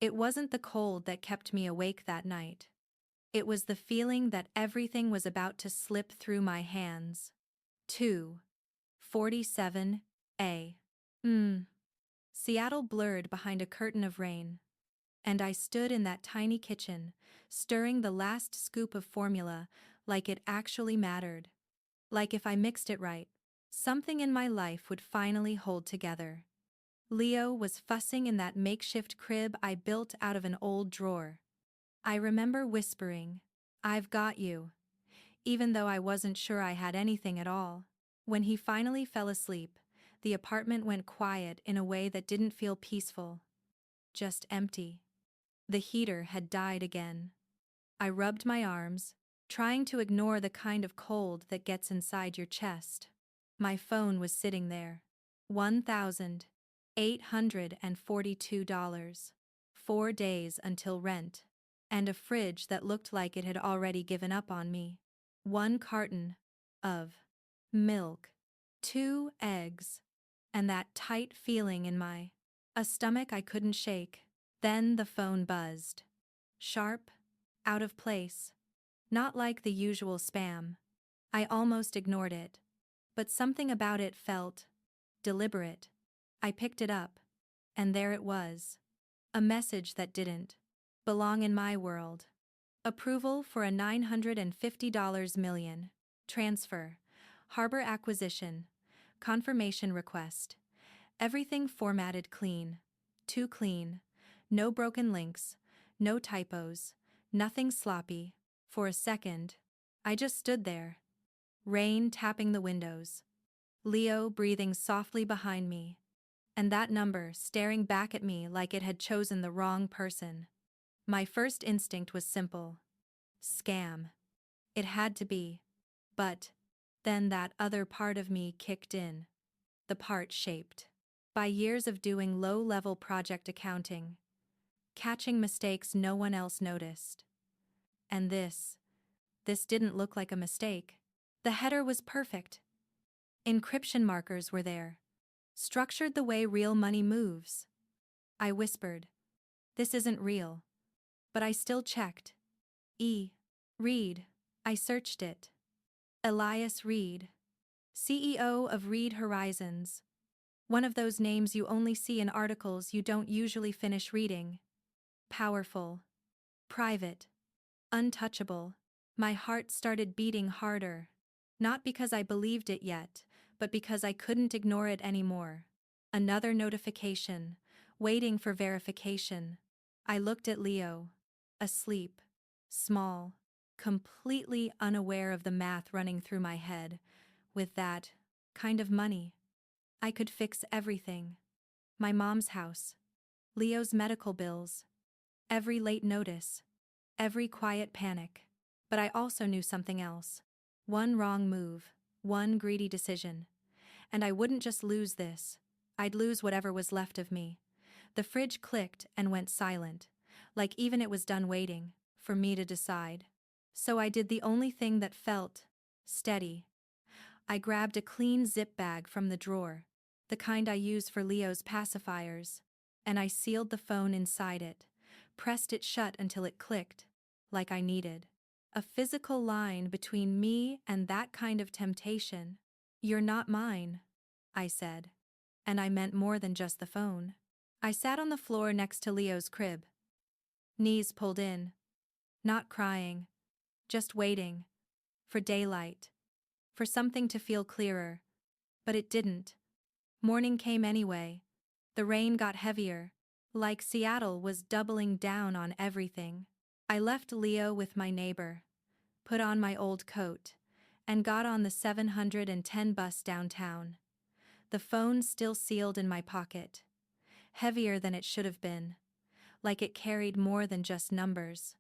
It wasn't the cold that kept me awake that night. It was the feeling that everything was about to slip through my hands. 2:47 a.m. Seattle blurred behind a curtain of rain. And I stood in that tiny kitchen, stirring the last scoop of formula like it actually mattered. Like if I mixed it right, something in my life would finally hold together. Leo was fussing in that makeshift crib I built out of an old drawer. I remember whispering, "I've got you," even though I wasn't sure I had anything at all. When he finally fell asleep, the apartment went quiet in a way that didn't feel peaceful. Just empty. The heater had died again. I rubbed my arms, trying to ignore the kind of cold that gets inside your chest. My phone was sitting there. $1,842. 4 days until rent. And a fridge that looked like it had already given up on me. 1 carton of milk. 2 eggs. And that tight feeling in my stomach I couldn't shake. Then the phone buzzed. Sharp, out of place. Not like the usual spam. I almost ignored it. But something about it felt deliberate. I picked it up. And there it was. A message that didn't belong in my world. Approval for a $950 million. Transfer. Harbor acquisition. Confirmation request. Everything formatted clean. Too clean. No broken links. No typos. Nothing sloppy. For a second, I just stood there. Rain tapping the windows. Leo breathing softly behind me. And that number staring back at me like it had chosen the wrong person. My first instinct was simple. Scam. It had to be. But then that other part of me kicked in. The part shaped by years of doing low-level project accounting, catching mistakes no one else noticed. And this didn't look like a mistake. The header was perfect. Encryption markers were there, structured the way real money moves. I whispered, "This isn't real." But I still checked. Reed. I searched it. Elias Reed. CEO of Reed Horizons. One of those names you only see in articles you don't usually finish reading. Powerful. Private. Untouchable. My heart started beating harder. Not because I believed it yet, but because I couldn't ignore it anymore. Another notification, waiting for verification. I looked at Leo. Asleep. Small. Completely unaware of the math running through my head. With that kind of money, I could fix everything. My mom's house. Leo's medical bills. Every late notice. Every quiet panic. But I also knew something else. One wrong move. One greedy decision. And I wouldn't just lose this. I'd lose whatever was left of me. The fridge clicked and went silent, like even it was done waiting for me to decide. So I did the only thing that felt steady. I grabbed a clean zip bag from the drawer, the kind I use for Leo's pacifiers, and I sealed the phone inside it, pressed it shut until it clicked, like I needed a physical line between me and that kind of temptation. "You're not mine," I said. And I meant more than just the phone. I sat on the floor next to Leo's crib. Knees pulled in. Not crying. Just waiting. For daylight. For something to feel clearer. But it didn't. Morning came anyway. The rain got heavier. Like Seattle was doubling down on everything. I left Leo with my neighbor. Put on my old coat. And got on the 710 bus downtown. The phone still sealed in my pocket. Heavier than it should have been. Like it carried more than just numbers.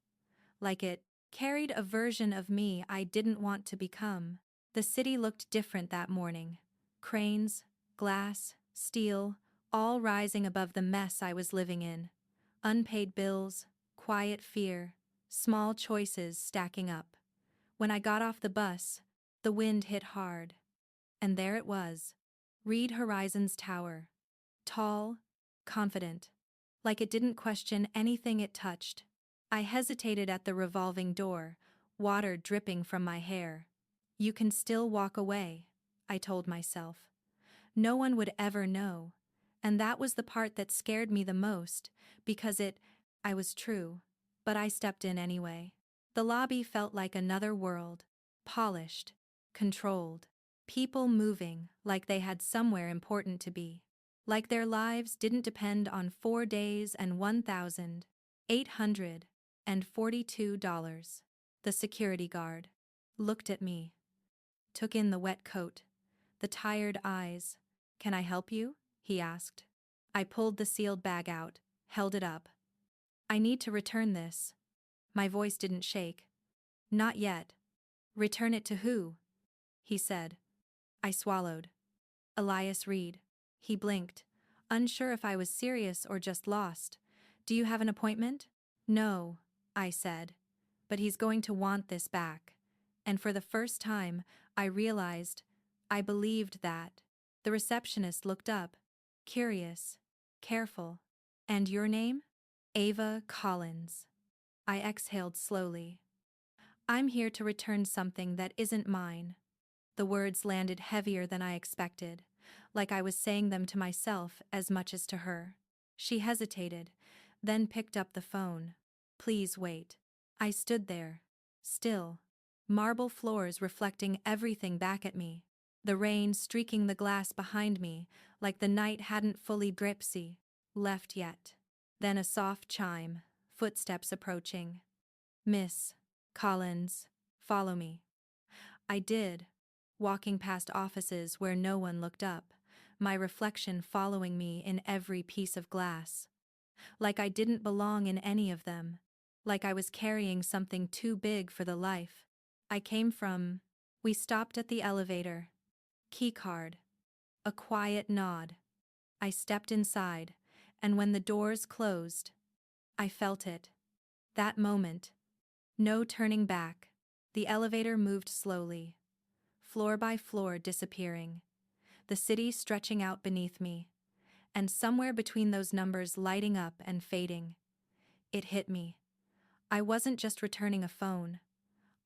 Like it carried a version of me I didn't want to become. The city looked different that morning. Cranes, glass, steel, all rising above the mess I was living in. Unpaid bills, quiet fear, small choices stacking up. When I got off the bus, the wind hit hard. And there it was. Reed Horizons Tower. Tall, confident. like it didn't question anything it touched. I hesitated at the revolving door, water dripping from my hair. You can still walk away, I told myself. No one would ever know. And that was the part that scared me the most, because I was true. But I stepped in anyway. The lobby felt like another world. Polished. Controlled. People moving like they had somewhere important to be. Like their lives didn't depend on 4 days and $1,842. The security guard looked at me, took in the wet coat, the tired eyes. "Can I help you?" he asked. I pulled the sealed bag out, held it up. "I need to return this." My voice didn't shake. "Not yet." "Return it to who?" he said. I swallowed. "Elias Reed." He blinked, unsure if I was serious or just lost. "Do you have an appointment?" "No," I said. "But he's going to want this back." And for the first time, I realized I believed that. The receptionist looked up, curious, careful. "And your name?" "Ava Collins." I exhaled slowly. "I'm here to return something that isn't mine." The words landed heavier than I expected, like I was saying them to myself as much as to her. She hesitated, then picked up the phone. "Please wait." I stood there, still, marble floors reflecting everything back at me, the rain streaking the glass behind me like the night hadn't fully left yet. Then a soft chime, footsteps approaching. "Miss Collins, follow me." I did, walking past offices where no one looked up, my reflection following me in every piece of glass. Like I didn't belong in any of them, like I was carrying something too big for the life I came from. We stopped at the elevator. Keycard. A quiet nod. I stepped inside, and when the doors closed, I felt it. That moment. No turning back. The elevator moved slowly, floor by floor disappearing, the city stretching out beneath me, and somewhere between those numbers lighting up and fading. It hit me. I wasn't just returning a phone.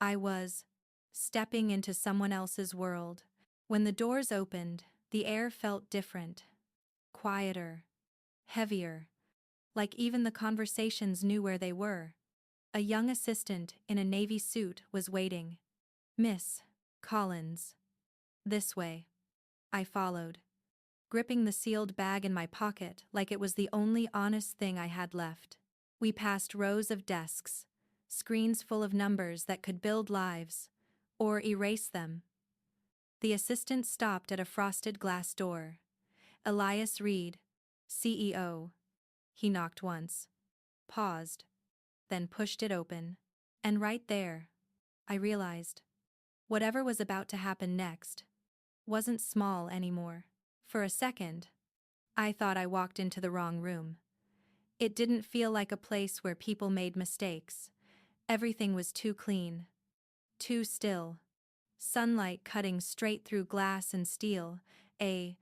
I was stepping into someone else's world. When the doors opened, the air felt different, quieter, heavier, like even the conversations knew where they were. A young assistant in a navy suit was waiting. "Miss Collins." "This way." I followed, gripping the sealed bag in my pocket like it was the only honest thing I had left. We passed rows of desks, screens full of numbers that could build lives, or erase them. The assistant stopped at a frosted glass door. "Elias Reed, CEO." He knocked once, paused, then pushed it open. And right there, I realized, whatever was about to happen next wasn't small anymore. For a second, I thought I walked into the wrong room. It didn't feel like a place where people made mistakes. Everything was too clean, too still. Sunlight cutting straight through glass and steel, a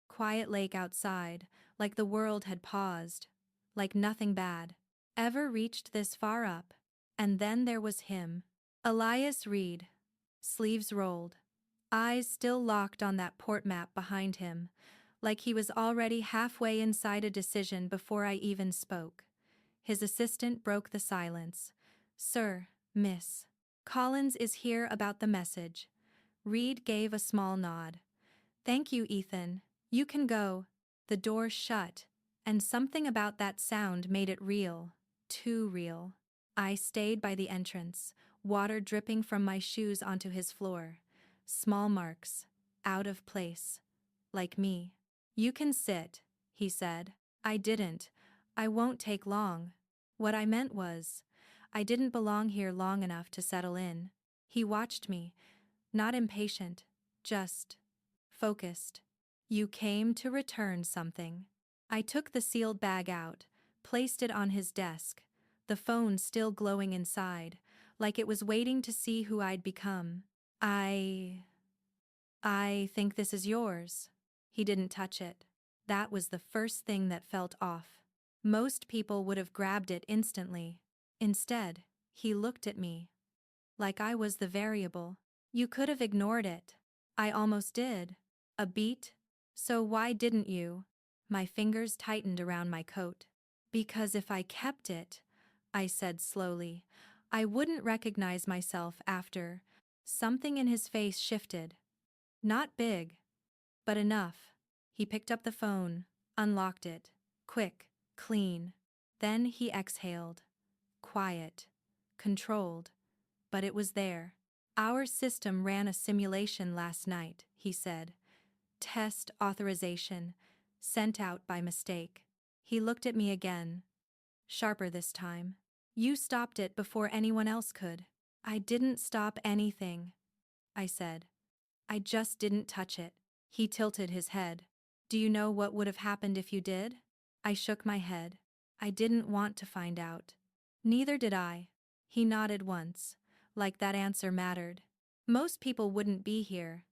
quiet lake outside, like the world had paused, like nothing bad ever reached this far up. And then there was him. Elias Reed, sleeves rolled, eyes still locked on that port map behind him, like he was already halfway inside a decision before I even spoke. His assistant broke the silence. "Sir, Miss Collins is here about the message." Reed gave a small nod. "Thank you, Ethan. You can go." The door shut, and something about that sound made it real, too real. I stayed by the entrance, water dripping from my shoes onto his floor. Small marks, out of place, like me. "You can sit," he said. I didn't. "I won't take long." What I meant was, I didn't belong here long enough to settle in. He watched me, not impatient, just focused. "You came to return something." I took the sealed bag out, placed it on his desk, the phone still glowing inside, like it was waiting to see who I'd become. I think this is yours." He didn't touch it. That was the first thing that felt off. Most people would have grabbed it instantly. Instead, he looked at me like I was the variable. You could have ignored it. I almost did. A beat? So why didn't you? My fingers tightened around my coat. Because if I kept it, I said slowly, I wouldn't recognize myself after. Something in his face shifted. Not big, but enough. He picked up the phone, unlocked it. Quick, clean. Then he exhaled. Quiet. Controlled. But it was there. Our system ran a simulation last night, he said. Test authorization. Sent out by mistake. He looked at me again. Sharper this time. You stopped it before anyone else could. I didn't stop anything, I said. I just didn't touch it. He tilted his head. Do you know what would have happened if you did? I shook my head. I didn't want to find out. Neither did I. He nodded once, like that answer mattered. Most people wouldn't be here.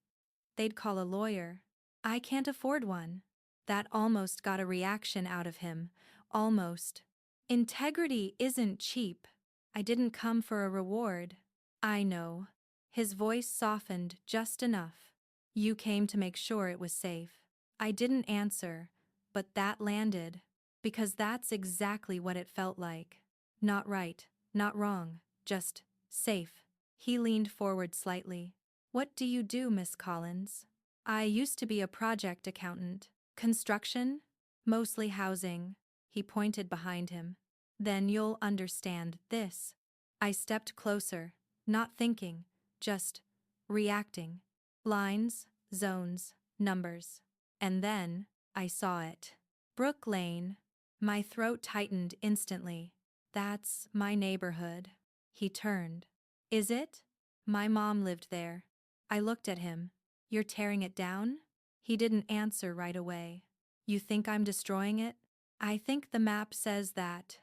They'd call a lawyer. I can't afford one. That almost got a reaction out of him. Almost. Integrity isn't cheap. I didn't come for a reward. I know. His voice softened just enough. You came to make sure it was safe. I didn't answer, but that landed. Because that's exactly what it felt like. Not right, not wrong, just safe. He leaned forward slightly. What do you do, Miss Collins? I used to be a project accountant. Construction? Mostly housing. He pointed behind him. Then you'll understand this. I stepped closer, not thinking, just reacting. Lines, zones, numbers. And then, I saw it. Brook Lane. My throat tightened instantly. That's my neighborhood. He turned. Is it? My mom lived there. I looked at him. You're tearing it down? He didn't answer right away. You think I'm destroying it? I think the map says that.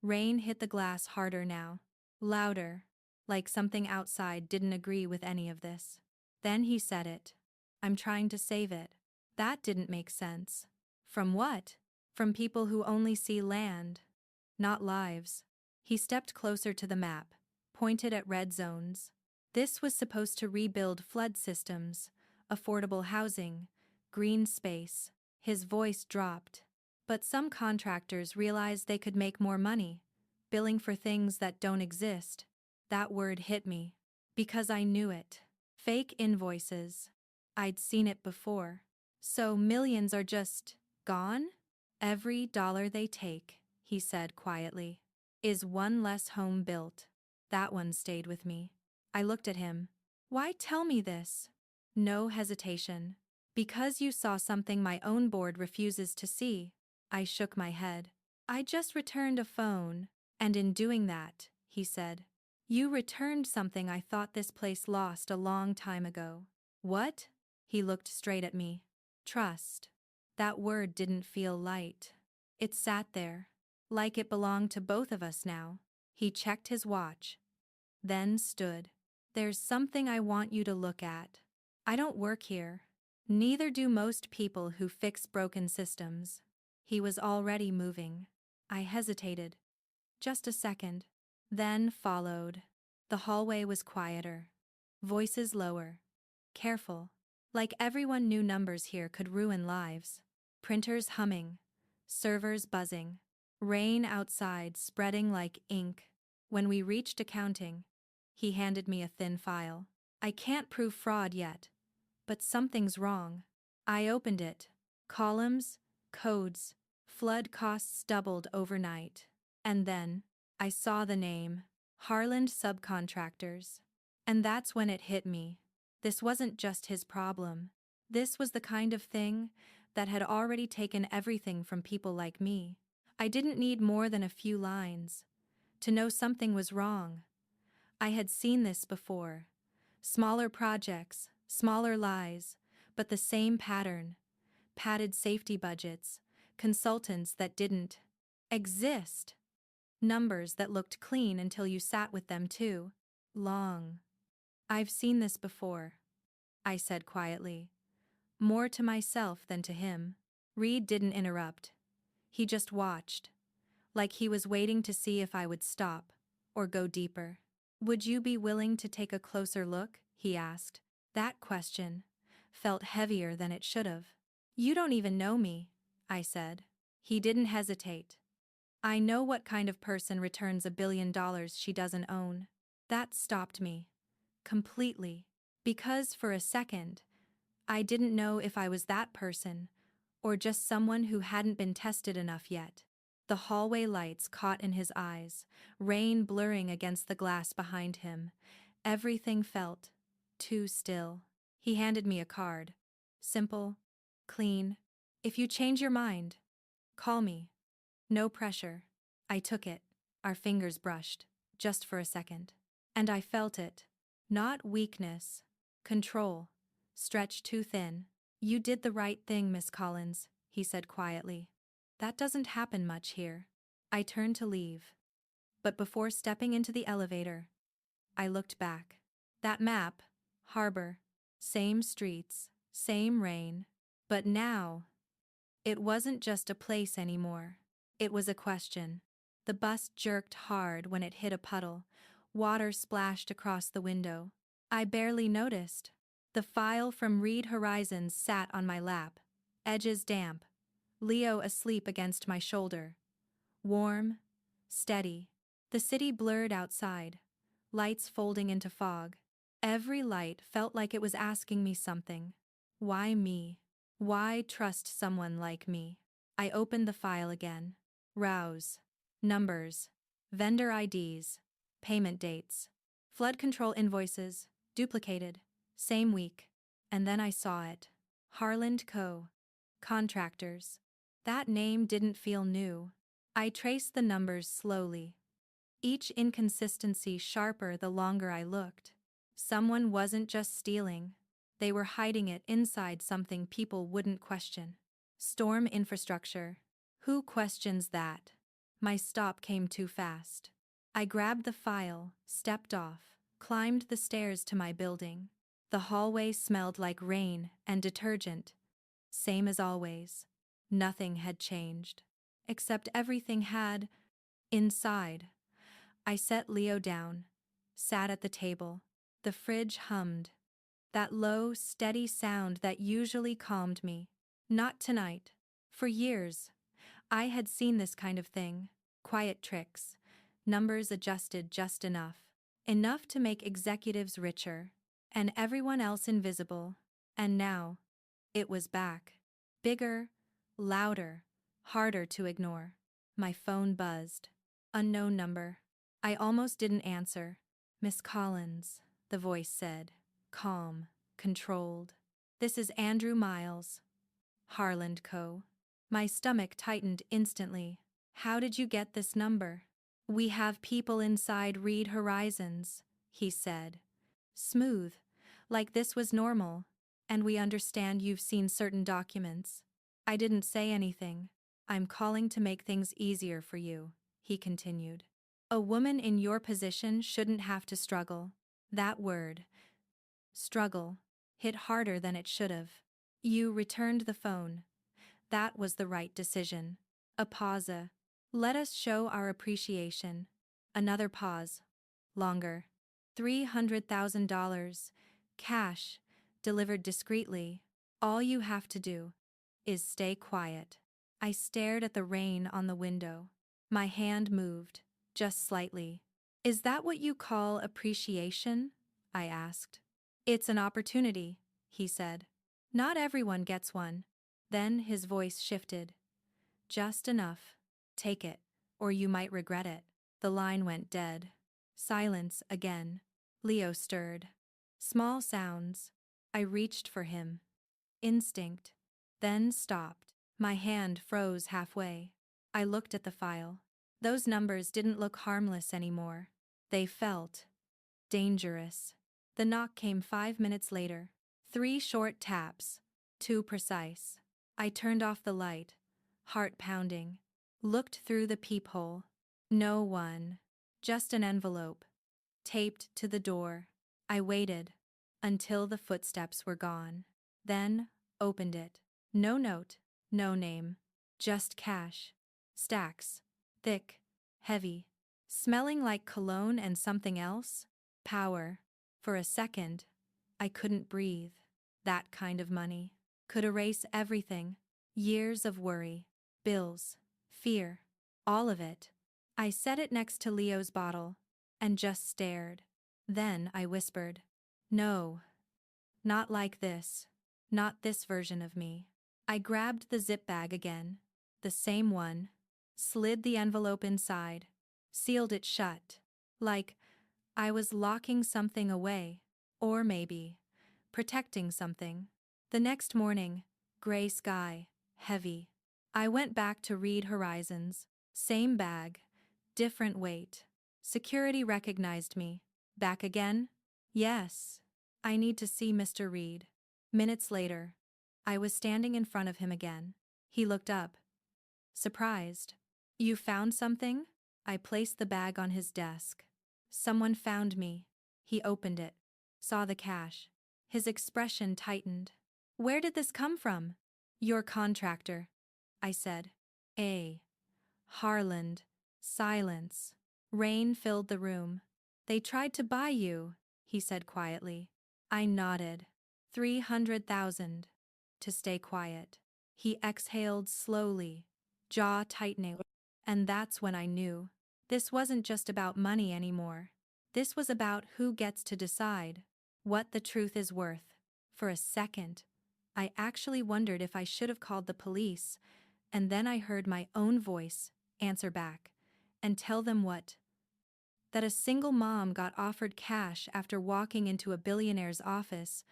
Rain hit the glass harder now. Louder. Like something outside didn't agree with any of this. Then he said it. I'm trying to save it. That didn't make sense. From what? From people who only see land, not lives. He stepped closer to the map, pointed at red zones. This was supposed to rebuild flood systems, affordable housing, green space. His voice dropped. But some contractors realized they could make more money, billing for things that don't exist. That word hit me. Because I knew it. Fake invoices. I'd seen it before. So millions are just gone? Every dollar they take, he said quietly, is one less home built. That one stayed with me. I looked at him. Why tell me this? No hesitation. Because you saw something my own board refuses to see. I shook my head. I just returned a phone, and in doing that, he said, you returned something I thought this place lost a long time ago. What? He looked straight at me. Trust. That word didn't feel light. It sat there, like it belonged to both of us now. He checked his watch, then stood. There's something I want you to look at. I don't work here. Neither do most people who fix broken systems. He was already moving. I hesitated. Just a second. Then followed. The hallway was quieter. Voices lower. Careful. Like everyone knew numbers here could ruin lives. Printers humming. Servers buzzing. Rain outside spreading like ink. When we reached accounting, he handed me a thin file. I can't prove fraud yet, but something's wrong. I opened it. Columns, codes, flood costs doubled overnight. And then, I saw the name, Harland Subcontractors. And that's when it hit me. This wasn't just his problem. This was the kind of thing that had already taken everything from people like me. I didn't need more than a few lines to know something was wrong. I had seen this before. Smaller projects, smaller lies, but the same pattern. Padded safety budgets, consultants that didn't exist. Numbers that looked clean until you sat with them too long. I've seen this before, I said quietly. More to myself than to him. Reed didn't interrupt. He just watched. like he was waiting to see if I would stop or go deeper. "Would you be willing to take a closer look?" he asked. That question felt heavier than it should have. "You don't even know me," I said. He didn't hesitate. "I know what kind of person returns $1 billion she doesn't own." That stopped me. Completely. Because for a second, I didn't know if I was that person, or just someone who hadn't been tested enough yet. The hallway lights caught in his eyes, rain blurring against the glass behind him. Everything felt too still. He handed me a card. Simple, clean. "If you change your mind, call me. No pressure." I took it. Our fingers brushed, just for a second. And I felt it. Not weakness. Control. Stretched too thin. "You did the right thing, Miss Collins," he said quietly. "That doesn't happen much here." I turned to leave. But before stepping into the elevator, I looked back. That map, harbor, same streets, same rain. But now, it wasn't just a place anymore. It was a question. The bus jerked hard when it hit a puddle. Water splashed across the window. I barely noticed. The file from Reed Horizons sat on my lap, edges damp. Leo asleep against my shoulder. Warm, steady. The city blurred outside, lights folding into fog. Every light felt like it was asking me something. Why me? Why trust someone like me? I opened the file again. Rouse. Numbers. Vendor IDs. Payment dates. Flood control invoices. Duplicated. Same week. And then I saw it. Harland Co. Contractors. That name didn't feel new. I traced the numbers slowly. Each inconsistency sharper the longer I looked. Someone wasn't just stealing. They were hiding it inside something people wouldn't question. Storm infrastructure. Who questions that? My stop came too fast. I grabbed the file, stepped off, climbed the stairs to my building. The hallway smelled like rain and detergent. Same as always. Nothing had changed. Except everything had, inside. I set Leo down, sat at the table. The fridge hummed. That low, steady sound that usually calmed me. Not tonight. For years, I had seen this kind of thing. Quiet tricks. Numbers adjusted just enough. Enough to make executives richer. And everyone else invisible. And now, it was back. Bigger, louder, harder to ignore. My phone buzzed. Unknown number. I almost didn't answer. "Miss Collins," the voice said. Calm, controlled. "This is Andrew Miles. Harland Co." My stomach tightened instantly. "How did you get this number?" "We have people inside Reed Horizons," he said. Smooth, like this was normal. "And we understand you've seen certain documents." I didn't say anything. "I'm calling to make things easier for you," he continued. "A woman in your position shouldn't have to struggle." That word, struggle, hit harder than it should have. "You returned the phone. That was the right decision." A pause. "Let us show our appreciation." Another pause. Longer. $300,000. Cash. Delivered discreetly. "All you have to do is stay quiet." I stared at the rain on the window. My hand moved, just slightly. "Is that what you call appreciation?" I asked. "It's an opportunity," he said. "Not everyone gets one." Then his voice shifted. "Just enough. Take it, or you might regret it." The line went dead. Silence again. Leo stirred. Small sounds. I reached for him. Instinct. Then stopped. My hand froze halfway. I looked at the file. Those numbers didn't look harmless anymore. They felt dangerous. The knock came 5 minutes later. 3 short taps. Too precise. I turned off the light, heart pounding. Looked through the peephole. No one. Just an envelope. Taped to the door. I waited until the footsteps were gone. Then opened it. No note, no name. Just cash. Stacks. thick, heavy, smelling like cologne and something else. Power. For a second, I couldn't breathe. That kind of money could erase everything. Years of worry, bills, fear, all of it. I set it next to Leo's bottle and just stared. Then I whispered, "No, not like this. Not this version of me." I grabbed the zip bag again, the same one, slid the envelope inside, sealed it shut, like I was locking something away, or maybe protecting something. The next morning, gray sky, heavy. I went back to Reed Horizons, same bag, different weight. Security recognized me. Back again? Yes. I need to see Mr. Reed. Minutes later, I was standing in front of him again. He looked up, surprised. "You found something?" I placed the bag on his desk. "Someone found me." He opened it, saw the cash. His expression tightened. "Where did this come from?" "Your contractor," I said. "A. Harland." Silence. Rain filled the room. "They tried to buy you," he said quietly. I nodded. 300,000. To stay quiet. He exhaled slowly, jaw tightening. And that's when I knew. This wasn't just about money anymore. This was about who gets to decide what the truth is worth. For a second, I actually wondered if I should have called the police, and then I heard my own voice answer back and tell them what? That a single mom got offered cash after walking into a billionaire's office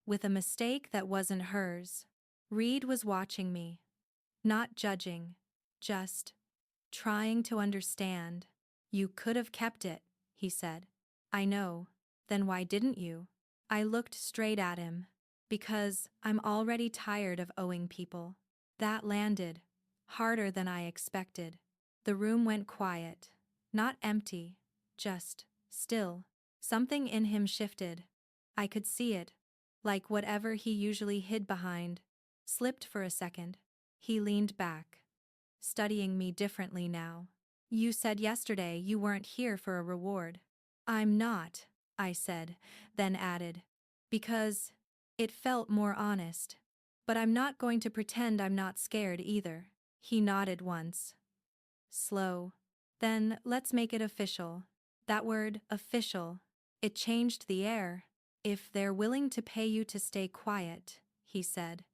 with a mistake that wasn't hers. Reed was watching me, not judging, just trying to understand. "You could have kept it," he said. "I know. Then why didn't you?" I looked straight at him. "Because I'm already tired of owing people." That landed harder than I expected. The room went quiet. Not empty, just still. Something in him shifted. I could see it, like whatever he usually hid behind, slipped for a second. He leaned back, studying me differently now. "You said yesterday you weren't here for a reward." "I'm not," I said, then added, "because it felt more honest. But I'm not going to pretend I'm not scared either." He nodded once. Slow. "Then let's make it official." That word, official, it changed the air. "If they're willing to pay you to stay quiet," he said,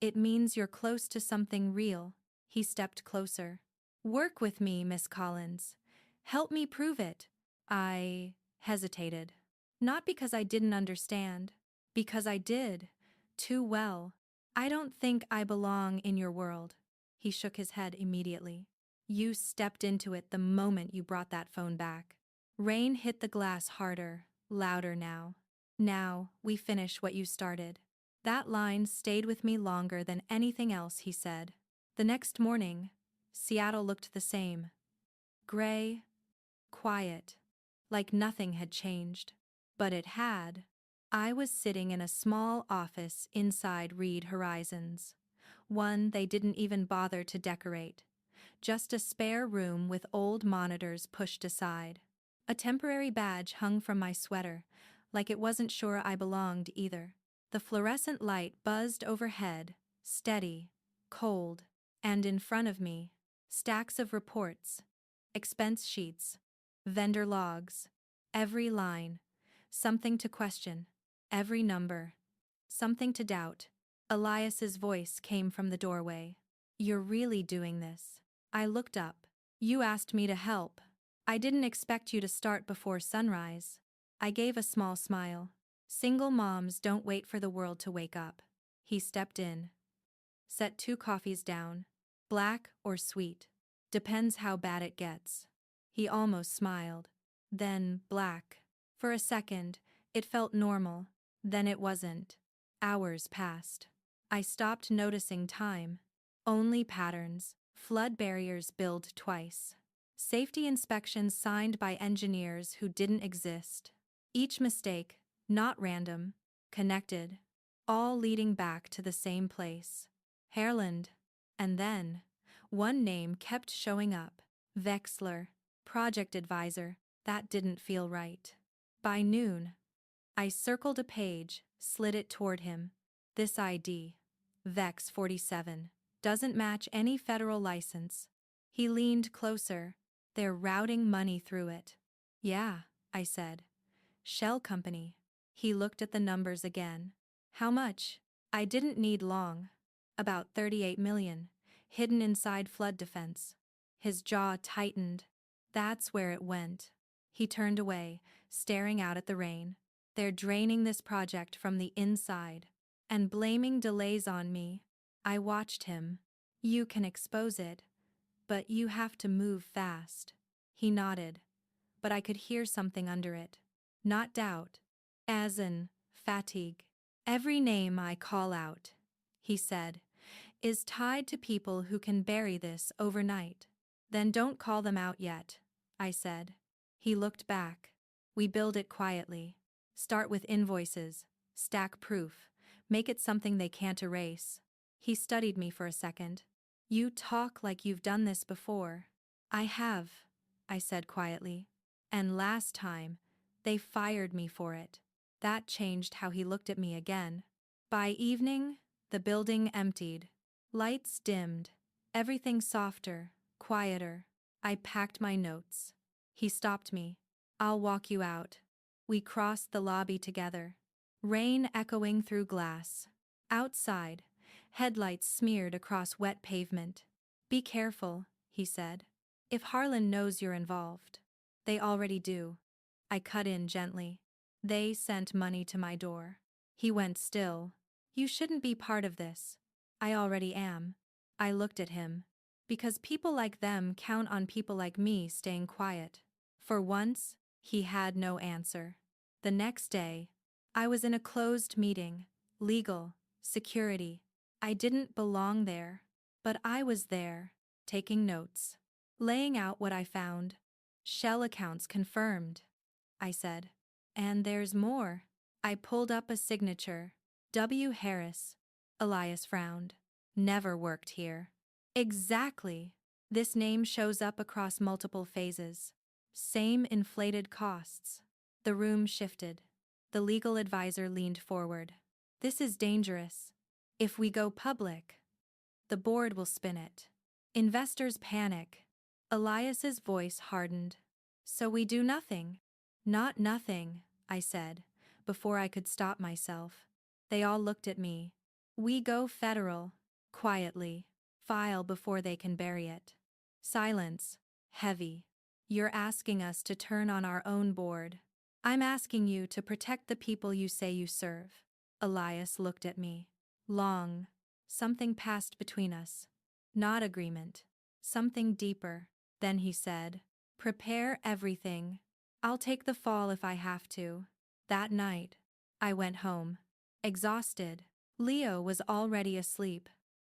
"it means you're close to something real." He stepped closer. "Work with me, Miss Collins. Help me prove it." I hesitated. Not because I didn't understand, because I did. Too well. "I don't think I belong in your world." He shook his head immediately. "You stepped into it the moment you brought that phone back." Rain hit the glass harder, louder now. "Now, we finish what you started." That line stayed with me longer than anything else he said. The next morning, Seattle looked the same. Gray, quiet, like nothing had changed. But it had. I was sitting in a small office inside Reed Horizons. One they didn't even bother to decorate. Just a spare room with old monitors pushed aside. A temporary badge hung from my sweater, like it wasn't sure I belonged either. The fluorescent light buzzed overhead, steady, cold, and in front of me, stacks of reports, expense sheets, vendor logs, every line, something to question, every number, something to doubt. Elias's voice came from the doorway. "You're really doing this?" I looked up. "You asked me to help. I didn't expect you to start before sunrise." I gave a small smile. "Single moms don't wait for the world to wake up." He stepped in. "Set 2 coffees down. Black or sweet. Depends how bad it gets." He almost smiled. Then black. For a second, it felt normal. Then it wasn't. Hours passed. I stopped noticing time. Only patterns. Flood barriers built twice. Safety inspections signed by engineers who didn't exist. Each mistake, not random, connected, all leading back to the same place. Harland. And then, one name kept showing up. Wexler, project advisor, that didn't feel right. By noon, I circled a page, slid it toward him. This ID, Vex 47, doesn't match any federal license. He leaned closer. They're routing money through it. Yeah, I said. Shell company. He looked at the numbers again. How much? I didn't need long. About 38 million, hidden inside flood defense. His jaw tightened. That's where it went. He turned away, staring out at the rain. They're draining this project from the inside. And blaming delays on me. I watched him. You can expose it. But you have to move fast. He nodded. But I could hear something under it. Not doubt. As in, fatigue. Every name I call out, he said, is tied to people who can bury this overnight. Then don't call them out yet, I said. He looked back. We build it quietly. Start with invoices, stack proof, make it something they can't erase. He studied me for a second. You talk like you've done this before. I have, I said quietly. And last time, they fired me for it. That changed how he looked at me again. By evening, the building emptied. Lights dimmed. Everything softer, quieter. I packed my notes. He stopped me. I'll walk you out. We crossed the lobby together. Rain echoing through glass. Outside, headlights smeared across wet pavement. Be careful, he said. If Harlan knows you're involved. They already do. I cut in gently. They sent money to my door. He went still. You shouldn't be part of this. I already am. I looked at him. Because people like them count on people like me staying quiet. For once, he had no answer. The next day, I was in a closed meeting. Legal, security. I didn't belong there. But I was there, taking notes. Laying out what I found. Shell accounts confirmed, I said. And there's more. I pulled up a signature. W. Harris. Elias frowned. Never worked here. Exactly. This name shows up across multiple phases. Same inflated costs. The room shifted. The legal advisor leaned forward. This is dangerous. If we go public, the board will spin it. Investors panic. Elias's voice hardened. So we do nothing. Not nothing, I said, before I could stop myself. They all looked at me. We go federal. Quietly. File before they can bury it. Silence. Heavy. You're asking us to turn on our own board. I'm asking you to protect the people you say you serve. Elias looked at me. Long. Something passed between us. Not agreement. Something deeper. Then he said, prepare everything. I'll take the fall if I have to. That night, I went home. Exhausted. Leo was already asleep.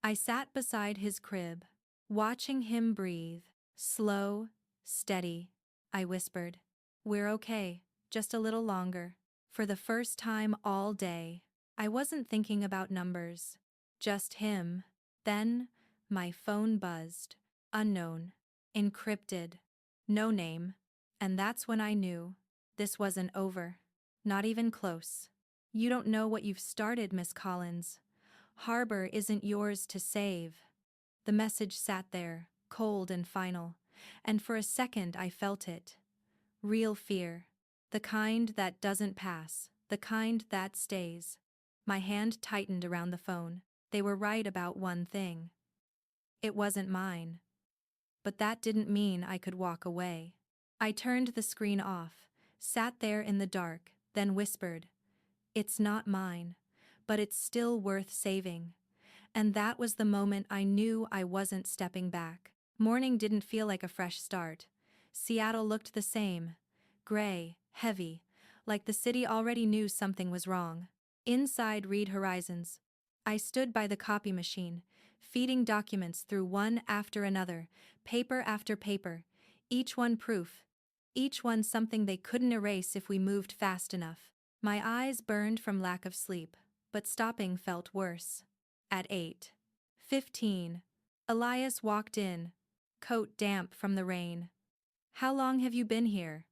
I sat beside his crib, watching him breathe. Slow, steady. I whispered. We're okay, just a little longer. For the first time all day, I wasn't thinking about numbers. Just him. Then, my phone buzzed. Unknown. Encrypted. No name. And that's when I knew. This wasn't over. Not even close. You don't know what you've started, Miss Collins. Harbor isn't yours to save. The message sat there, cold and final. And for a second I felt it. Real fear. The kind that doesn't pass. The kind that stays. My hand tightened around the phone. They were right about one thing. It wasn't mine. But that didn't mean I could walk away. I turned the screen off, sat there in the dark, then whispered, it's not mine, but it's still worth saving. And that was the moment I knew I wasn't stepping back. Morning didn't feel like a fresh start. Seattle looked the same. Gray, heavy, like the city already knew something was wrong. Inside read horizons. I stood by the copy machine, feeding documents through one after another, paper after paper, each one proof, each one something they couldn't erase if we moved fast enough. My eyes burned from lack of sleep, but stopping felt worse. At 8:15, Elias walked in. coat damp from the rain. How long have you been here?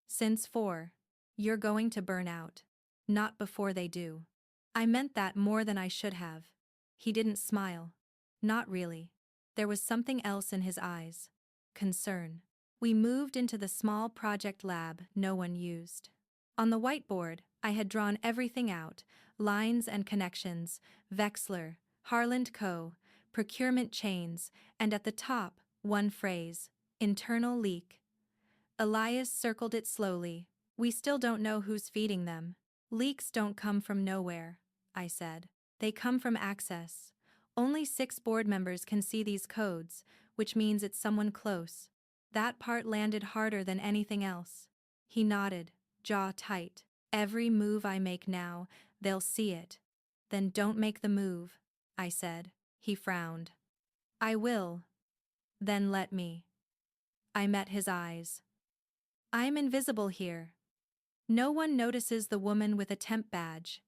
Since 4. You're going to burn out. Not before they do. I meant that more than I should have. He didn't smile. Not really. There was something else in his eyes. Concern. We moved into the small project lab no one used. On the whiteboard, I had drawn everything out: lines and connections, Vexler, Harland Co., procurement chains, and at the top, one phrase: internal leak. Elias circled it slowly. We still don't know who's feeding them. Leaks don't come from nowhere, I said. They come from access. Only 6 board members can see these codes, which means it's someone close. That part landed harder than anything else. He nodded, jaw tight. Every move I make now, they'll see it. Then don't make the move, I said. He frowned. I will. Then let me. I met his eyes. I'm invisible here. No one notices the woman with a temp badge.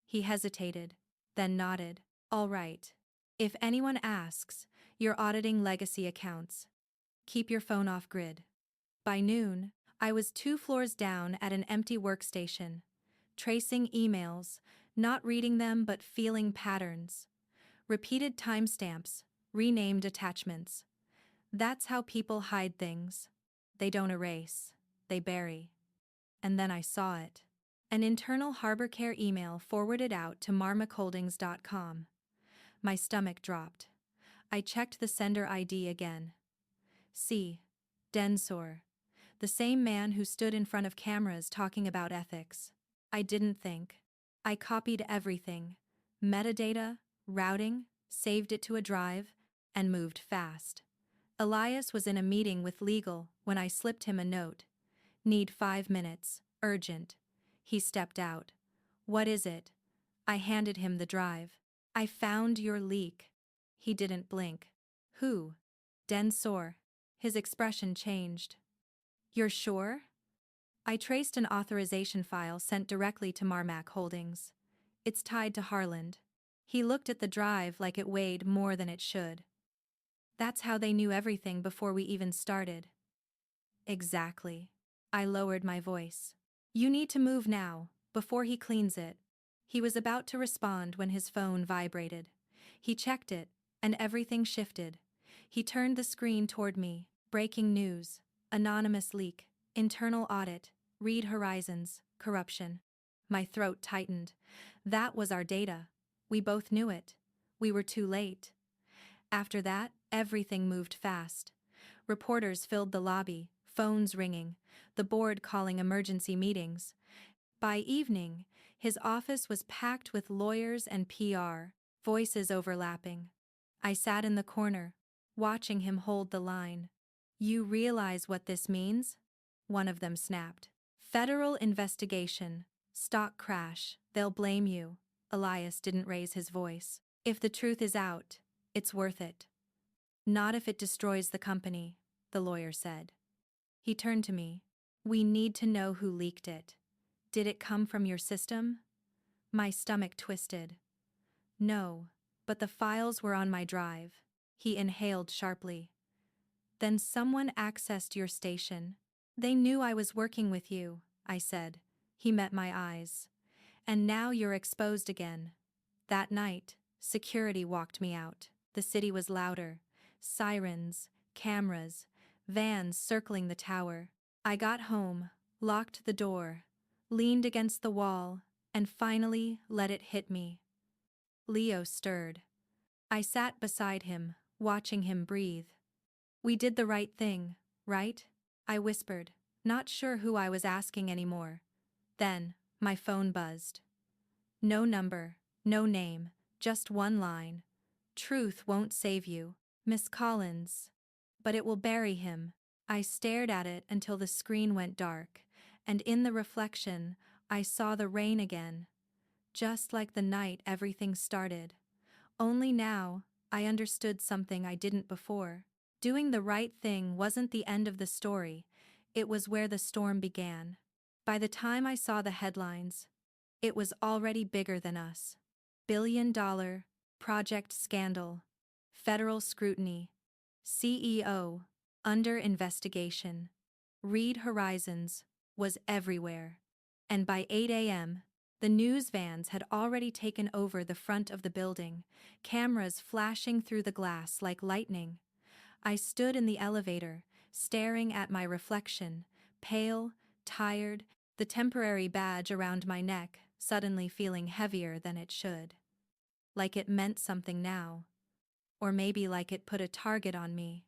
He hesitated, then nodded. All right. If anyone asks, you're auditing legacy accounts. Keep your phone off grid. By noon, I was 2 floors down at an empty workstation, tracing emails, not reading them but feeling patterns. Repeated timestamps, renamed attachments. That's how people hide things. They don't erase, they bury. And then I saw it. An internal harbor care email forwarded out to marmacholdings.com. My stomach dropped. I checked the sender ID again. C. Densor. The same man who stood in front of cameras talking about ethics. I didn't think. I copied everything. Metadata, routing, saved it to a drive, and moved fast. Elias was in a meeting with legal when I slipped him a note. Need 5 minutes, urgent. He stepped out. What is it? I handed him the drive. I found your leak. He didn't blink. Who? Densor. His expression changed. You're sure? I traced an authorization file sent directly to Marmac Holdings. It's tied to Harland. He looked at the drive like it weighed more than it should. That's how they knew everything before we even started. Exactly. I lowered my voice. You need to move now, before he cleans it. He was about to respond when his phone vibrated. He checked it, and everything shifted. He turned the screen toward me. Breaking news. Anonymous leak. Internal audit. Read horizons. Corruption. My throat tightened. That was our data. We both knew it. We were too late. After that, everything moved fast. Reporters filled the lobby, phones ringing, the board calling emergency meetings. By evening, his office was packed with lawyers and PR, voices overlapping. I sat in the corner, watching him hold the line. You realize what this means? One of them snapped. Federal investigation. Stock crash. They'll blame you. Elias didn't raise his voice. If the truth is out, it's worth it. Not if it destroys the company, the lawyer said. He turned to me. We need to know who leaked it. Did it come from your system? My stomach twisted. No, but the files were on my drive. He inhaled sharply. Then someone accessed your station. They knew I was working with you, I said. He met my eyes. And now you're exposed again. That night, security walked me out. The city was louder. Sirens, cameras, vans circling the tower. I got home, locked the door, leaned against the wall, and finally let it hit me. Leo stirred. I sat beside him, watching him breathe. We did the right thing, right? I whispered, not sure who I was asking anymore. Then, my phone buzzed. No number, no name, just one line. Truth won't save you, Miss Collins. But it will bury him. I stared at it until the screen went dark, and in the reflection, I saw the rain again. Just like the night everything started. Only now, I understood something I didn't before. Doing the right thing wasn't the end of the story, it was where the storm began. By the time I saw the headlines, it was already bigger than us. $1 billion project scandal. Federal scrutiny. CEO, under investigation. Read Horizons, was everywhere. And by 8 a.m., the news vans had already taken over the front of the building, cameras flashing through the glass like lightning. I stood in the elevator, staring at my reflection, pale, tired, the temporary badge around my neck suddenly feeling heavier than it should. Like it meant something now. Or maybe like it put a target on me.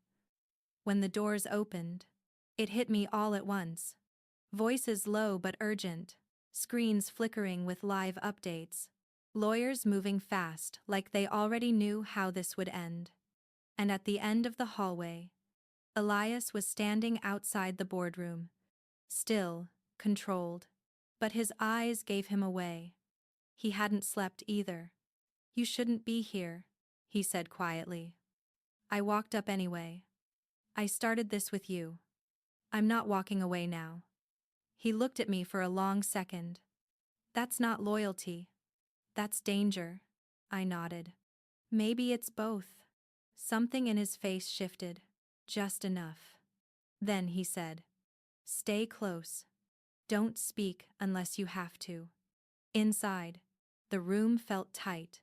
When the doors opened, it hit me all at once. Voices low but urgent, screens flickering with live updates, lawyers moving fast like they already knew how this would end. And at the end of the hallway, Elias was standing outside the boardroom, still, controlled. But his eyes gave him away. He hadn't slept either. "You shouldn't be here," he said quietly. I walked up anyway. "I started this with you. I'm not walking away now." He looked at me for a long second. "That's not loyalty. That's danger." I nodded. "Maybe it's both." Something in his face shifted. Just enough. Then he said, "Stay close. Don't speak unless you have to." Inside, the room felt tight,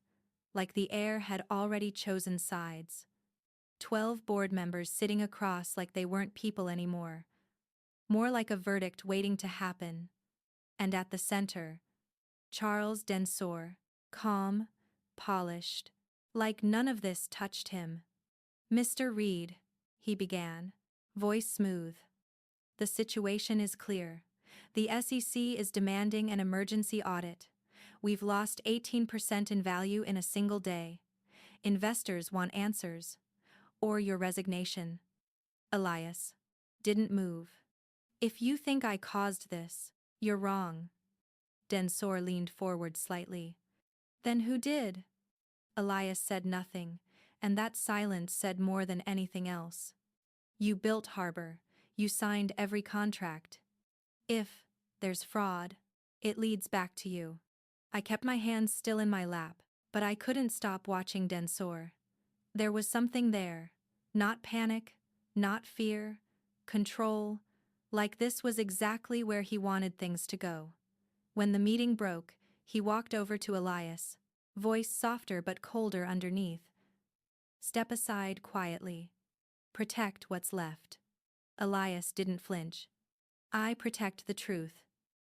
like the air had already chosen sides. 12 board members sitting across like they weren't people anymore. More like a verdict waiting to happen. And at the center, Charles Densor, calm, polished, like none of this touched him. "Mr. Reed," he began, voice smooth. "The situation is clear. The SEC is demanding an emergency audit. We've lost 18% in value in a single day. Investors want answers. Or your resignation." Elias didn't move. "If you think I caused this, you're wrong." Densor leaned forward slightly. "Then who did?" Elias said nothing, and that silence said more than anything else. "You built Harbor. You signed every contract. If there's fraud, it leads back to you." I kept my hands still in my lap, but I couldn't stop watching Densor. There was something there. Not panic, not fear, control, like this was exactly where he wanted things to go. When the meeting broke, he walked over to Elias, voice softer but colder underneath. "Step aside quietly. Protect what's left." Elias didn't flinch. "I protect the truth.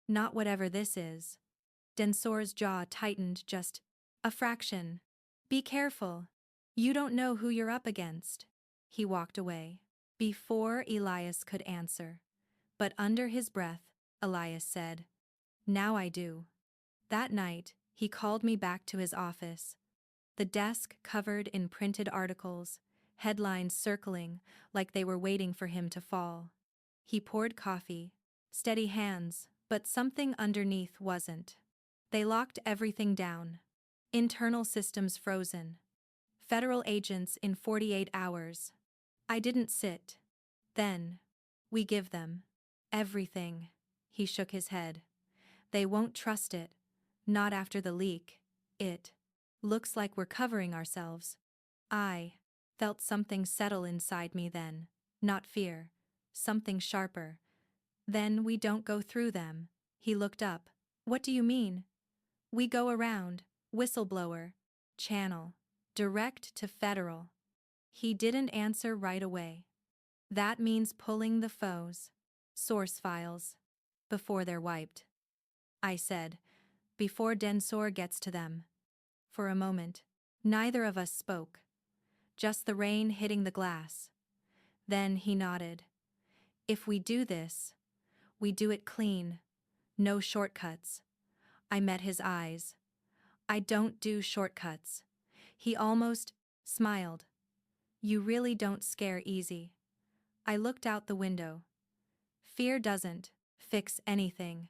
Not whatever this is." Densor's jaw tightened just a fraction. "Be careful. You don't know who you're up against." He walked away. Before Elias could answer. But under his breath, Elias said, "Now I do." That night, he called me back to his office. The desk covered in printed articles, headlines circling like they were waiting for him to fall. He poured coffee, steady hands, but something underneath wasn't. They locked everything down. Internal systems frozen. Federal agents in 48 hours. I didn't sit. Then, "We give them everything." He shook his head. "They won't trust it. Not after the leak. It looks like we're covering ourselves." I felt something settle inside me then. Not fear. Something sharper. "Then we don't go through them." He looked up. "What do you mean?" "We go around, whistleblower, channel, direct to federal." He didn't answer right away. "That means pulling the foes' source files before they're wiped," I said, "before Densor gets to them." For a moment, neither of us spoke. Just the rain hitting the glass. Then he nodded. "If we do this, we do it clean. No shortcuts." I met his eyes. "I don't do shortcuts." He almost smiled. "You really don't scare easy." I looked out the window. Fear doesn't fix anything.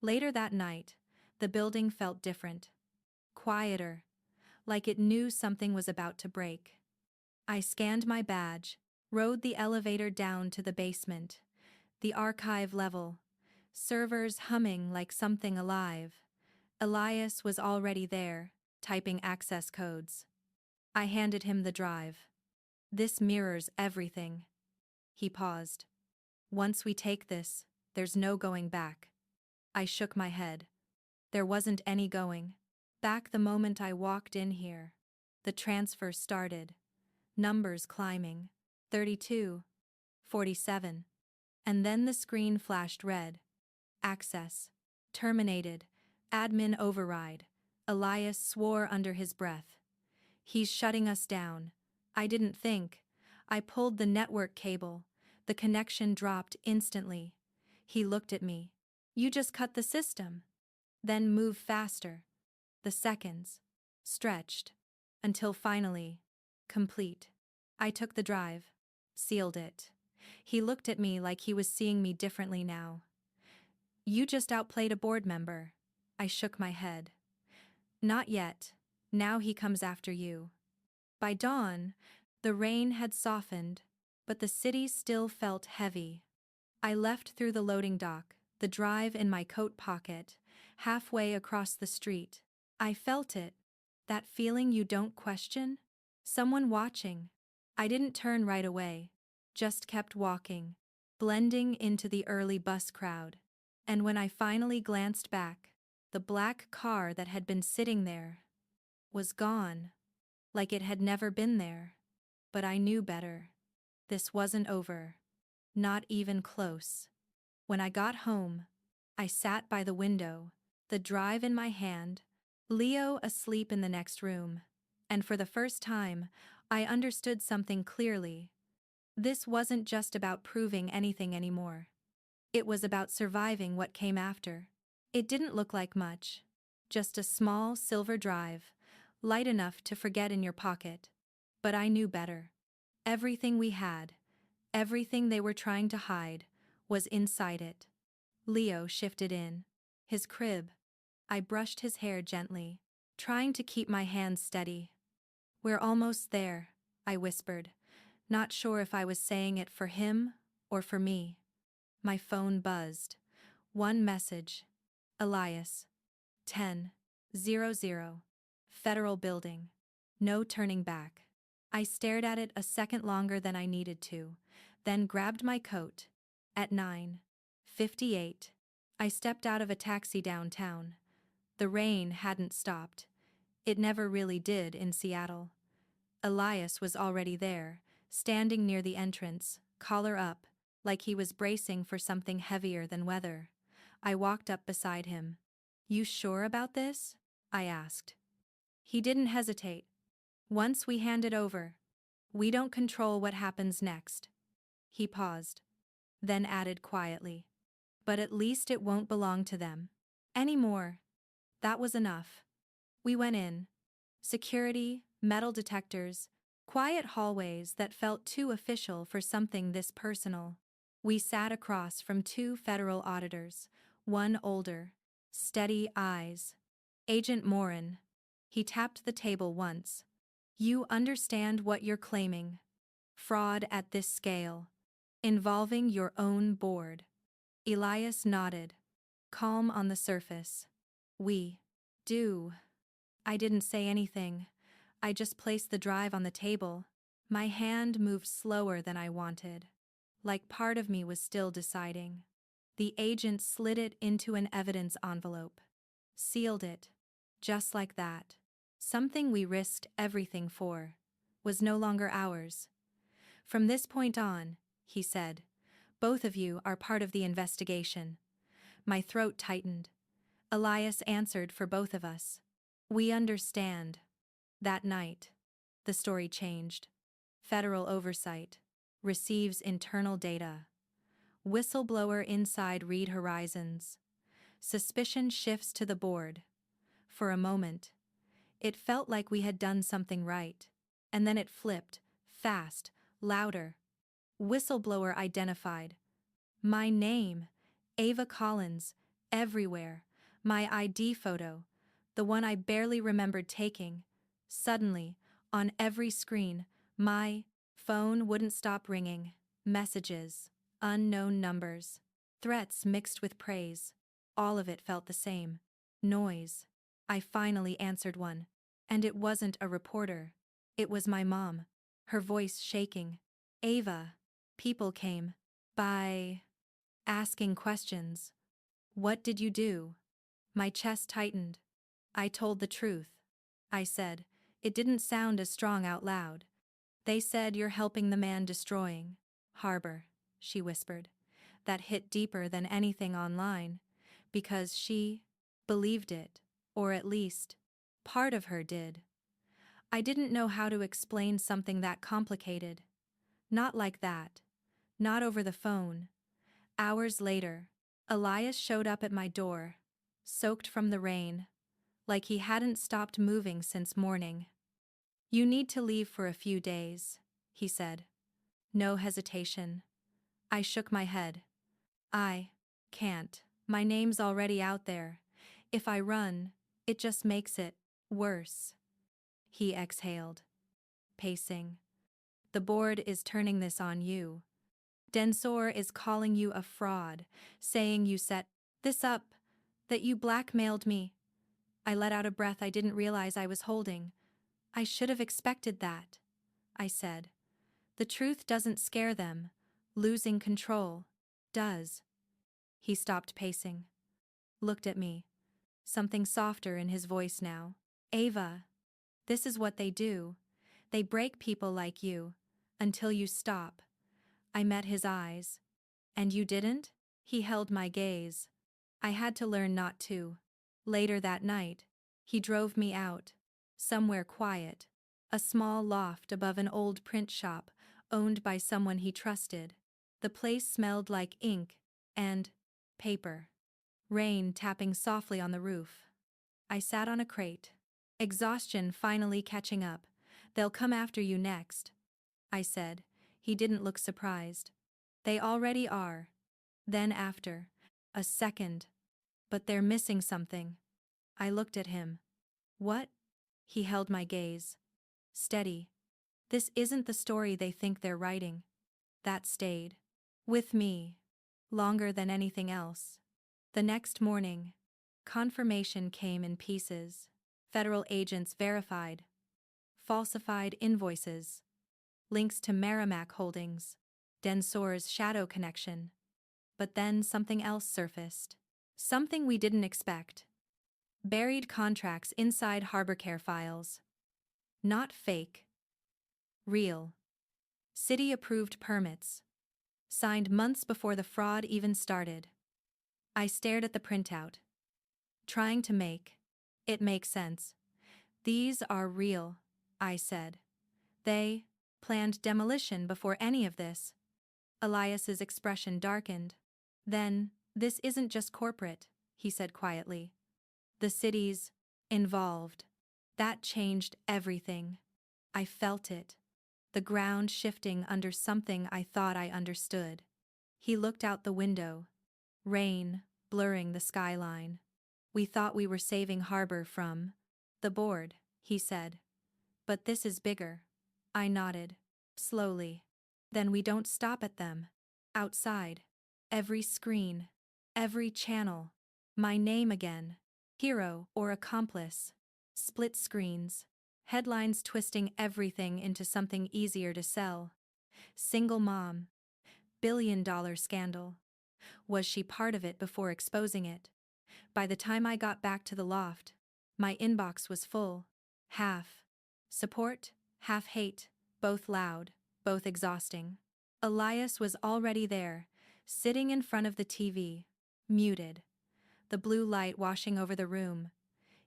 Later that night, the building felt different. Quieter, like it knew something was about to break. I scanned my badge, rode the elevator down to the basement, the archive level, servers humming like something alive. Elias was already there, typing access codes. I handed him the drive. This mirrors everything. He paused. Once we take this, there's no going back. I shook my head. There wasn't any going back the moment I walked in here. The transfer started. Numbers climbing. 32, 47. And then the screen flashed red. Access terminated. Admin override. Elias swore under his breath. He's shutting us down. I didn't think. I pulled the network cable. The connection dropped instantly. He looked at me. You just cut the system. Then move faster. The seconds stretched until finally complete. I took the drive, sealed it. He looked at me like he was seeing me differently now. You just outplayed a board member. I shook my head. Not yet. Now he comes after you. By dawn, the rain had softened, but the city still felt heavy. I left through the loading dock, the drive in my coat pocket, halfway across the street. I felt it. That feeling you don't question? Someone watching. I didn't turn right away, just kept walking, blending into the early bus crowd. And when I finally glanced back, the black car that had been sitting there was gone, like it had never been there. But I knew better. This wasn't over. Not even close. When I got home, I sat by the window, the drive in my hand, Leo asleep in the next room. And for the first time, I understood something clearly. This wasn't just about proving anything anymore. It was about surviving what came after. It didn't look like much. Just a small silver drive, light enough to forget in your pocket. But I knew better. Everything we had, everything they were trying to hide, was inside it. Leo shifted in. His crib. I brushed his hair gently, trying to keep my hands steady. We're almost there, I whispered, not sure if I was saying it for him or for me. My phone buzzed. One message. Elias. 10:00. Federal Building. No turning back. I stared at it a second longer than I needed to, then grabbed my coat. At 9:58, I stepped out of a taxi downtown. The rain hadn't stopped. It never really did in Seattle. Elias was already there, standing near the entrance, collar up, like he was bracing for something heavier than weather. I walked up beside him. You sure about this? I asked. He didn't hesitate. Once we hand it over, we don't control what happens next. He paused, then added quietly. But at least it won't belong to them anymore. That was enough. We went in. Security, metal detectors, quiet hallways that felt too official for something this personal. We sat across from two federal auditors, one older, steady eyes. Agent Morin. He tapped the table once. You understand what you're claiming. Fraud at this scale. Involving your own board. Elias nodded, calm on the surface. We do. I didn't say anything. I just placed the drive on the table. My hand moved slower than I wanted, like part of me was still deciding. The agent slid it into an evidence envelope. Sealed it. Just like that. Something we risked everything for was no longer ours. From this point on, he said, both of you are part of the investigation. My throat tightened. Elias answered for both of us. We understand. That night, the story changed. Federal oversight. Receives internal data. Whistleblower inside Reed Horizons. Suspicion shifts to the board. For a moment, it felt like we had done something right. And then it flipped, fast, louder. Whistleblower identified. My name, Ava Collins, everywhere. My ID photo, the one I barely remembered taking. Suddenly, on every screen, my phone wouldn't stop ringing. Messages, unknown numbers, threats mixed with praise. All of it felt the same. Noise. I finally answered one. And it wasn't a reporter. It was my mom. her voice shaking. Ava. People came by asking questions. What did you do? My chest tightened. I told the truth. I said. It didn't sound as strong out loud. They said you're helping the man destroying Harbor, she whispered. That hit deeper than anything online. Because she believed it, or at least, part of her did. I didn't know how to explain something that complicated. Not like that. Not over the phone. Hours later, Elias showed up at my door, soaked from the rain, like he hadn't stopped moving since morning. You need to leave for a few days, he said. No hesitation. I shook my head. I can't. My name's already out there. If I run, it just makes it worse. He exhaled, pacing. The board is turning this on you. Densor is calling you a fraud, saying you set this up, that you blackmailed me. I let out a breath I didn't realize I was holding. I should have expected that, I said. The truth doesn't scare them. Losing control does. He stopped pacing. Looked at me. Something softer in his voice now. Ava. This is what they do. They break people like you. Until you stop. I met his eyes. And you didn't? He held my gaze. I had to learn not to. Later that night, he drove me out. Somewhere quiet. A small loft above an old print shop, owned by someone he trusted. The place smelled like ink and paper. Rain tapping softly on the roof. I sat on a crate. Exhaustion finally catching up. They'll come after you next, I said. He didn't look surprised. They already are. Then after. A second. But they're missing something. I looked at him. What? He held my gaze. Steady. This isn't the story they think they're writing. That stayed. With me. Longer than anything else. The next morning. Confirmation came in pieces. Federal agents verified. Falsified invoices. Links to Merrimack Holdings. Densor's shadow connection. But then something else surfaced. Something we didn't expect. Buried contracts inside HarborCare files. Not fake. Real. City-approved permits. Signed months before the fraud even started. I stared at the printout. Trying to make it make sense. These are real, I said. They planned demolition before any of this. Elias's expression darkened. Then, this isn't just corporate, he said quietly. The city's involved. That changed everything. I felt it. The ground shifting under something I thought I understood. He looked out the window. Rain, blurring the skyline. We thought we were saving Harbor from the board, he said. But this is bigger. I nodded. Slowly. Then we don't stop at them. Outside. Every screen. Every channel. My name again. Hero or accomplice. Split screens. Headlines twisting everything into something easier to sell. Single mom. $1 billion scandal. Was she part of it before exposing it? By the time I got back to the loft, my inbox was full. Half support, half hate, both loud, both exhausting. Elias was already there, sitting in front of the TV, muted. The blue light washing over the room.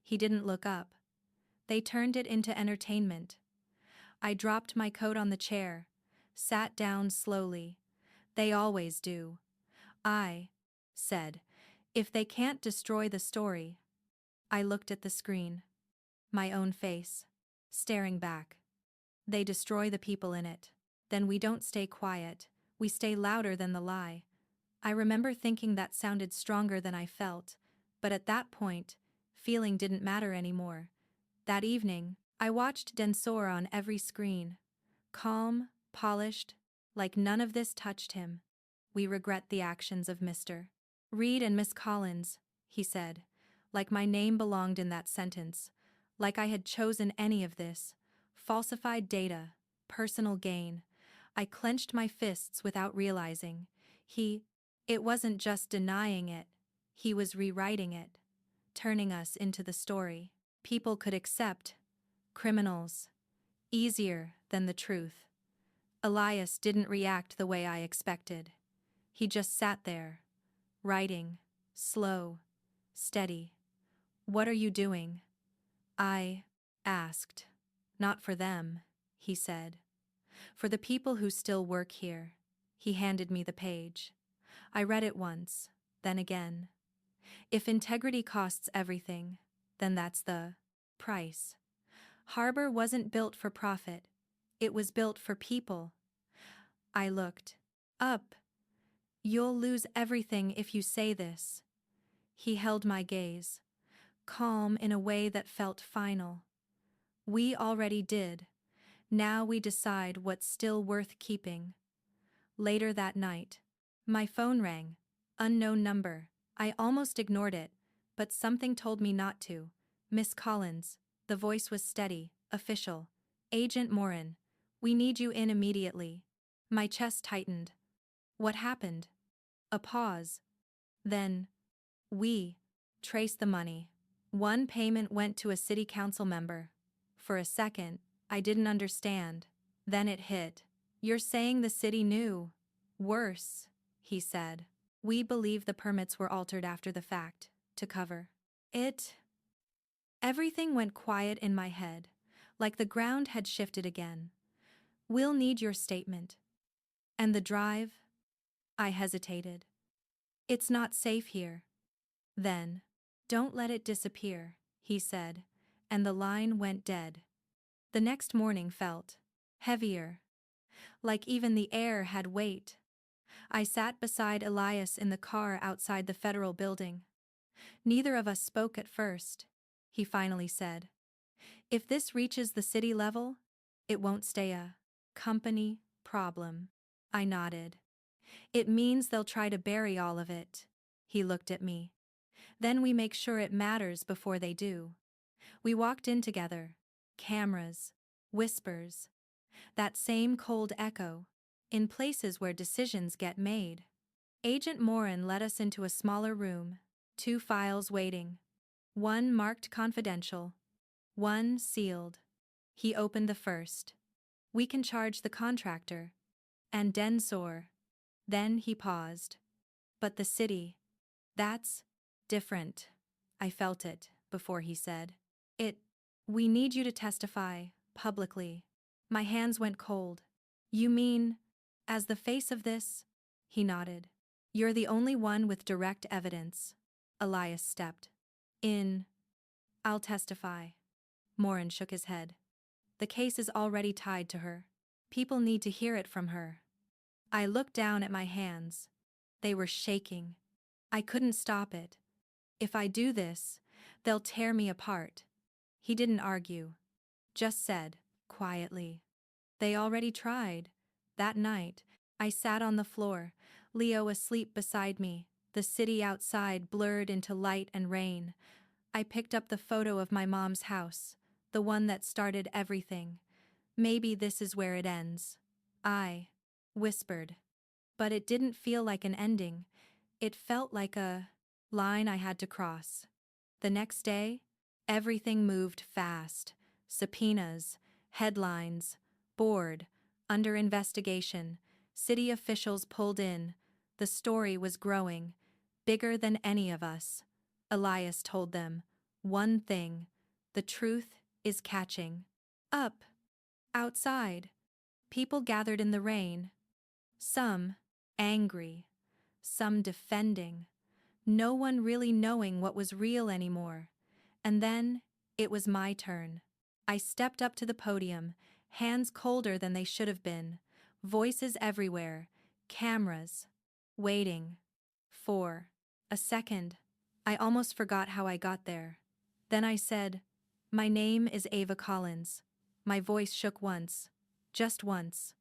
He didn't look up. They turned it into entertainment. I dropped my coat on the chair, sat down slowly. They always do. I said, if they can't destroy the story. I looked at the screen. My own face. Staring back. They destroy the people in it. Then we don't stay quiet, we stay louder than the lie. I remember thinking that sounded stronger than I felt, but at that point, feeling didn't matter anymore. That evening, I watched Densor on every screen. Calm, polished, like none of this touched him. We regret the actions of Mr. Reed and Miss Collins, he said, like my name belonged in that sentence, like I had chosen any of this. Falsified data, personal gain. I clenched my fists without realizing. It wasn't just denying it, he was rewriting it, turning us into the story people could accept, criminals, easier than the truth. Elias didn't react the way I expected. He just sat there, writing, slow, steady. "What are you doing?" I asked. "Not for them," he said. "For the people who still work here." He handed me the page. I read it once, then again. If integrity costs everything, then that's the price. Harbor wasn't built for profit. It was built for people. I looked up. "You'll lose everything if you say this." He held my gaze, calm in a way that felt final. "We already did. Now we decide what's still worth keeping." Later that night, my phone rang. Unknown number. I almost ignored it, but something told me not to. "Miss Collins." The voice was steady, official. "Agent Morin. We need you in immediately." My chest tightened. What happened? A pause. Then, "We traced the money. One payment went to a city council member." For a second, I didn't understand. Then it hit. "You're saying the city knew?" "Worse," he said. "We believe the permits were altered after the fact, to cover it." Everything went quiet in my head, like the ground had shifted again. "We'll need your statement." "And the drive?" I hesitated. "It's not safe here." Then, "Don't let it disappear," he said, and the line went dead. The next morning felt heavier, like even the air had weight. I sat beside Elias in the car outside the federal building. Neither of us spoke at first. He finally said, "If this reaches the city level, it won't stay a company problem." I nodded. "It means they'll try to bury all of it." He looked at me. "Then we make sure it matters before they do." We walked in together. Cameras, whispers, that same cold echo, in places where decisions get made. Agent Morin led us into a smaller room, 2 files waiting. One marked confidential, one sealed. He opened the first. "We can charge the contractor." And Densor. Then he paused. "But the city, that's different." I felt it before he said it. "We need you to testify, publicly." My hands went cold. "You mean, as the face of this?" He nodded. "You're the only one with direct evidence." Elias stepped in. "I'll testify." Morin shook his head. "The case is already tied to her. People need to hear it from her." I looked down at my hands. They were shaking. I couldn't stop it. "If I do this, they'll tear me apart." He didn't argue. Just said, quietly, "They already tried." That night, I sat on the floor, Leo asleep beside me, the city outside blurred into light and rain. I picked up the photo of my mom's house, the one that started everything. "Maybe this is where it ends." I whispered. But it didn't feel like an ending. It felt like a line I had to cross. The next day, everything moved fast. Subpoenas, headlines, board, under investigation, city officials pulled in. The story was growing, bigger than any of us. Elias told them, one thing, the truth is catching up. Outside, people gathered in the rain. Some angry, some defending. No one really knowing what was real anymore. And then, it was my turn. I stepped up to the podium, hands colder than they should have been, voices everywhere, cameras, waiting. For a second, I almost forgot how I got there. Then I said, "My name is Ava Collins." My voice shook once, just once.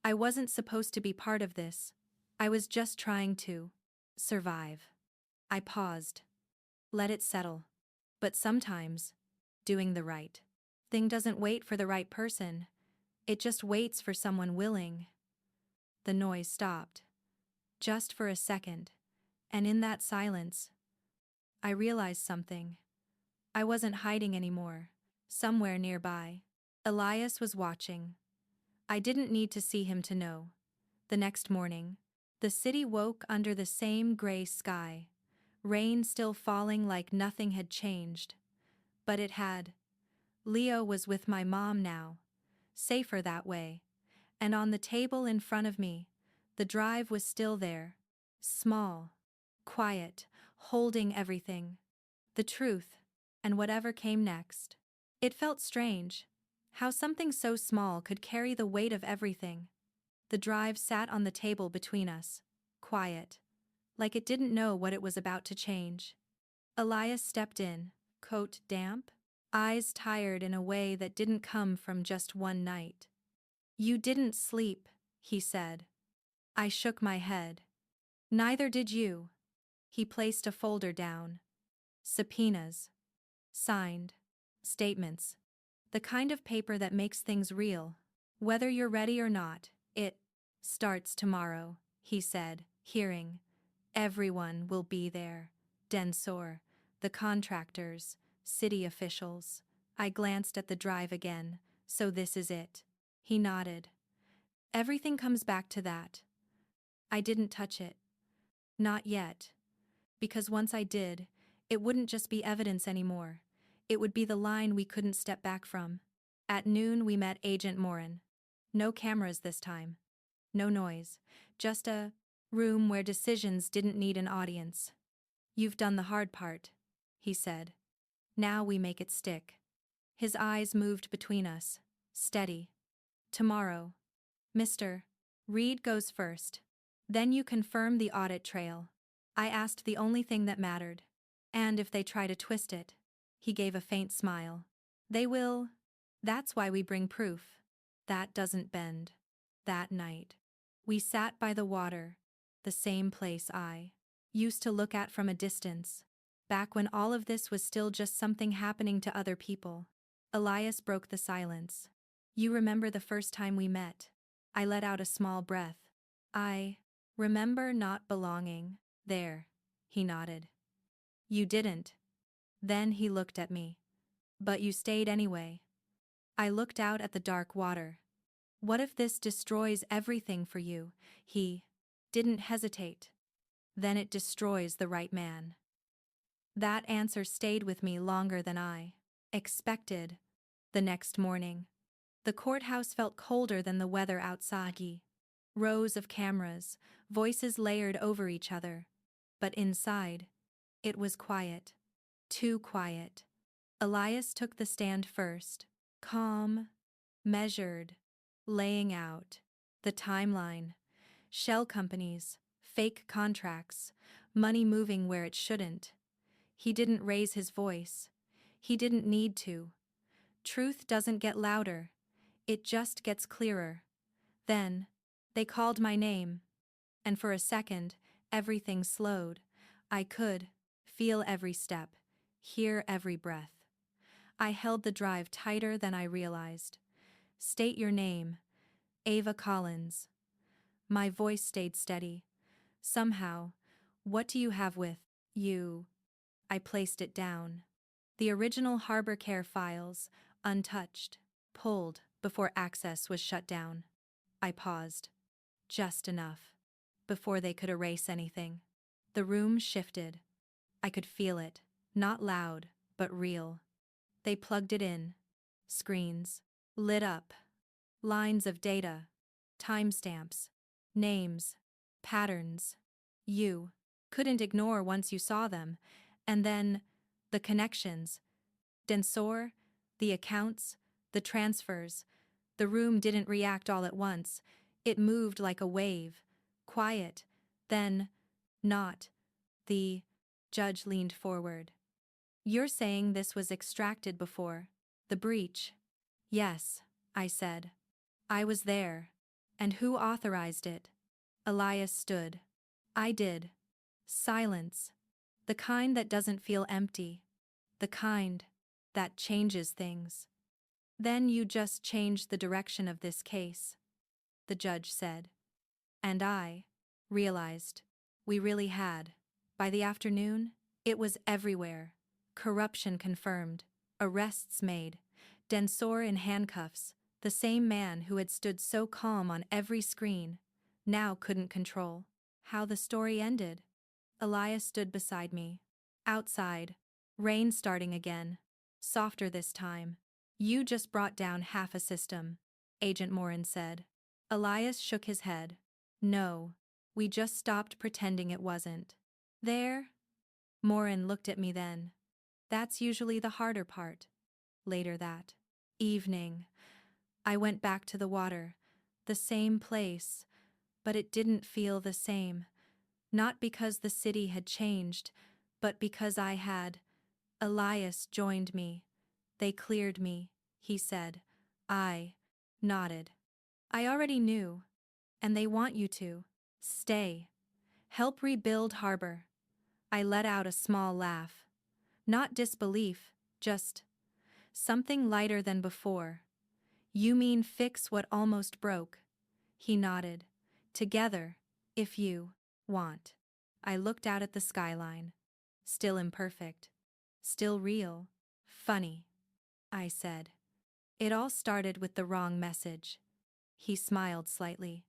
I wasn't supposed to be part of this. I was just trying to survive. I paused. Let it settle. But sometimes, doing the right thing doesn't wait for the right person. It just waits for someone willing. The noise stopped. Just for a second. And in that silence, I realized something. I wasn't hiding anymore. Somewhere nearby, Elias was watching. I didn't need to see him to know. The next morning, the city woke under the same gray sky. Rain still falling like nothing had changed. But it had. Leo was with my mom now. Safer that way. And on the table in front of me, the drive was still there. Small. Quiet. Holding everything. The truth. And whatever came next. It felt strange. How something so small could carry the weight of everything. The drive sat on the table between us. Quiet. Like it didn't know what it was about to change. Elias stepped in, coat damp, eyes tired in a way that didn't come from just one night. "You didn't sleep," he said. I shook my head. "Neither did you." He placed a folder down. Subpoenas. Signed. Statements. The kind of paper that makes things real. "Whether you're ready or not, it starts tomorrow," he said, hearing. "Everyone will be there. Densor, the contractors, city officials." I glanced at the drive again. "So this is it." He nodded. "Everything comes back to that." I didn't touch it. Not yet. Because once I did, it wouldn't just be evidence anymore. It would be the line we couldn't step back from. At noon we met Agent Morin. No cameras this time. No noise. Just a room where decisions didn't need an audience. "You've done the hard part," he said. "Now we make it stick." His eyes moved between us. Steady. "Tomorrow, Mr. Reed goes first. Then you confirm the audit trail." I asked the only thing that mattered. "And if they try to twist it?" He gave a faint smile. "They will. That's why we bring proof. That doesn't bend." That night, we sat by the water, the same place I used to look at from a distance, back when all of this was still just something happening to other people. Elias broke the silence. "You remember the first time we met?" I let out a small breath. "I remember not belonging there," he nodded. "You didn't." Then he looked at me. "But you stayed anyway." I looked out at the dark water. "What if this destroys everything for you?" He didn't hesitate. "Then it destroys the right man." That answer stayed with me longer than I expected. The next morning, the courthouse felt colder than the weather outside. Rows of cameras, voices layered over each other. But inside, it was quiet. Too quiet. Elias took the stand first. Calm. Measured. Laying out the timeline. Shell companies. Fake contracts. Money moving where it shouldn't. He didn't raise his voice. He didn't need to. Truth doesn't get louder. It just gets clearer. Then, they called my name. And for a second, everything slowed. I could feel every step, hear every breath. I held the drive tighter than I realized. "State your name." "Ava Collins." My voice stayed steady. "Somehow, what do you have with you?" I placed it down. The original Harbor Care files, untouched, pulled before access was shut down. I paused. Just enough. Before they could erase anything. The room shifted. I could feel it, not loud, but real. They plugged it in. Screens lit up. Lines of data. Timestamps. Names. Patterns. You couldn't ignore once you saw them. And then, the connections. Densor, the accounts, the transfers. The room didn't react all at once. It moved like a wave. Quiet. Then, not. The judge leaned forward. "You're saying this was extracted before the breach?" "Yes," I said. "I was there." "And who authorized it?" Elias stood. "I did." Silence. The kind that doesn't feel empty. The kind that changes things. Then you just changed the direction of this case, the judge said. And I realized we really had. By the afternoon, it was everywhere. Corruption confirmed, arrests made, Densor in handcuffs, the same man who had stood so calm on every screen, now couldn't control how the story ended. Elias stood beside me. Outside, rain starting again, softer this time. You just brought down half a system, Agent Morin said. Elias shook his head. No, we just stopped pretending it wasn't. There? Morin looked at me then. That's usually the harder part. Later that evening, I went back to the water, the same place, but it didn't feel the same. Not because the city had changed, but because I had. Elias joined me. They cleared me, he said. I nodded. I already knew. And they want you to stay. Help rebuild harbor. I let out a small laugh. Not disbelief, just something lighter than before. You mean fix what almost broke? He nodded. Together, if you want. I looked out at the skyline. Still imperfect. Still real. Funny, I said. It all started with the wrong message. He smiled slightly.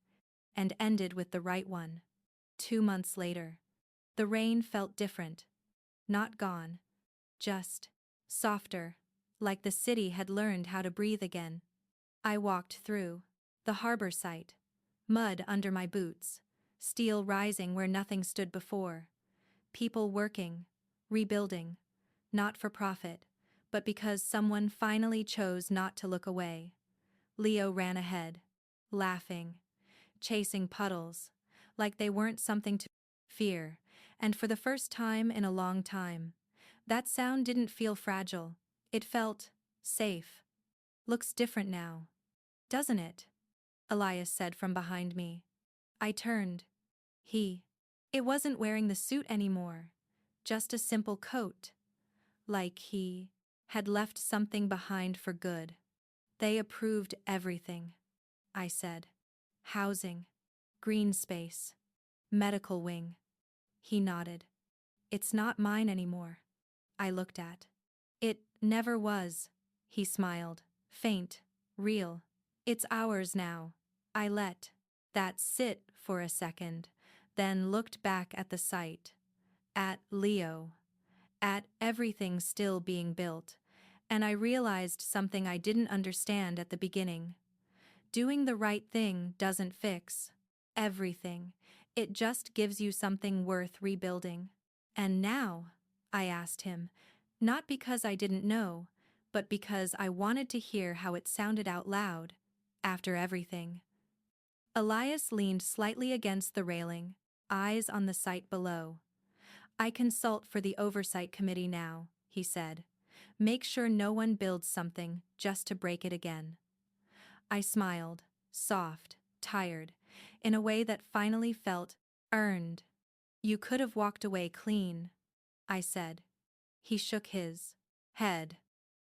And ended with the right one. 2 months later. The rain felt different. Not gone. Just softer. Like the city had learned how to breathe again. I walked through the harbor site. Mud under my boots. Steel rising where nothing stood before. People working. Rebuilding. Not for profit, but because someone finally chose not to look away. Leo ran ahead. Laughing. Chasing puddles. Like they weren't something to fear. And for the first time in a long time. That sound didn't feel fragile. It felt safe. Looks different now. Doesn't it? Elias said from behind me. I turned. It wasn't wearing the suit anymore. Just a simple coat. Like he had left something behind for good. They approved everything, I said. Housing. Green space. Medical wing. He nodded. It's not mine anymore. I looked at. It never was. He smiled. Faint. Real. It's ours now. I let that sit for a second, then looked back at the site. At Leo. At everything still being built. And I realized something I didn't understand at the beginning. Doing the right thing doesn't fix everything. It just gives you something worth rebuilding. And now? I asked him, not because I didn't know, but because I wanted to hear how it sounded out loud. After everything. Elias leaned slightly against the railing, eyes on the site below. I consult for the oversight committee now, he said. Make sure no one builds something just to break it again. I smiled, soft, tired, in a way that finally felt earned. You could have walked away clean, I said. He shook his head.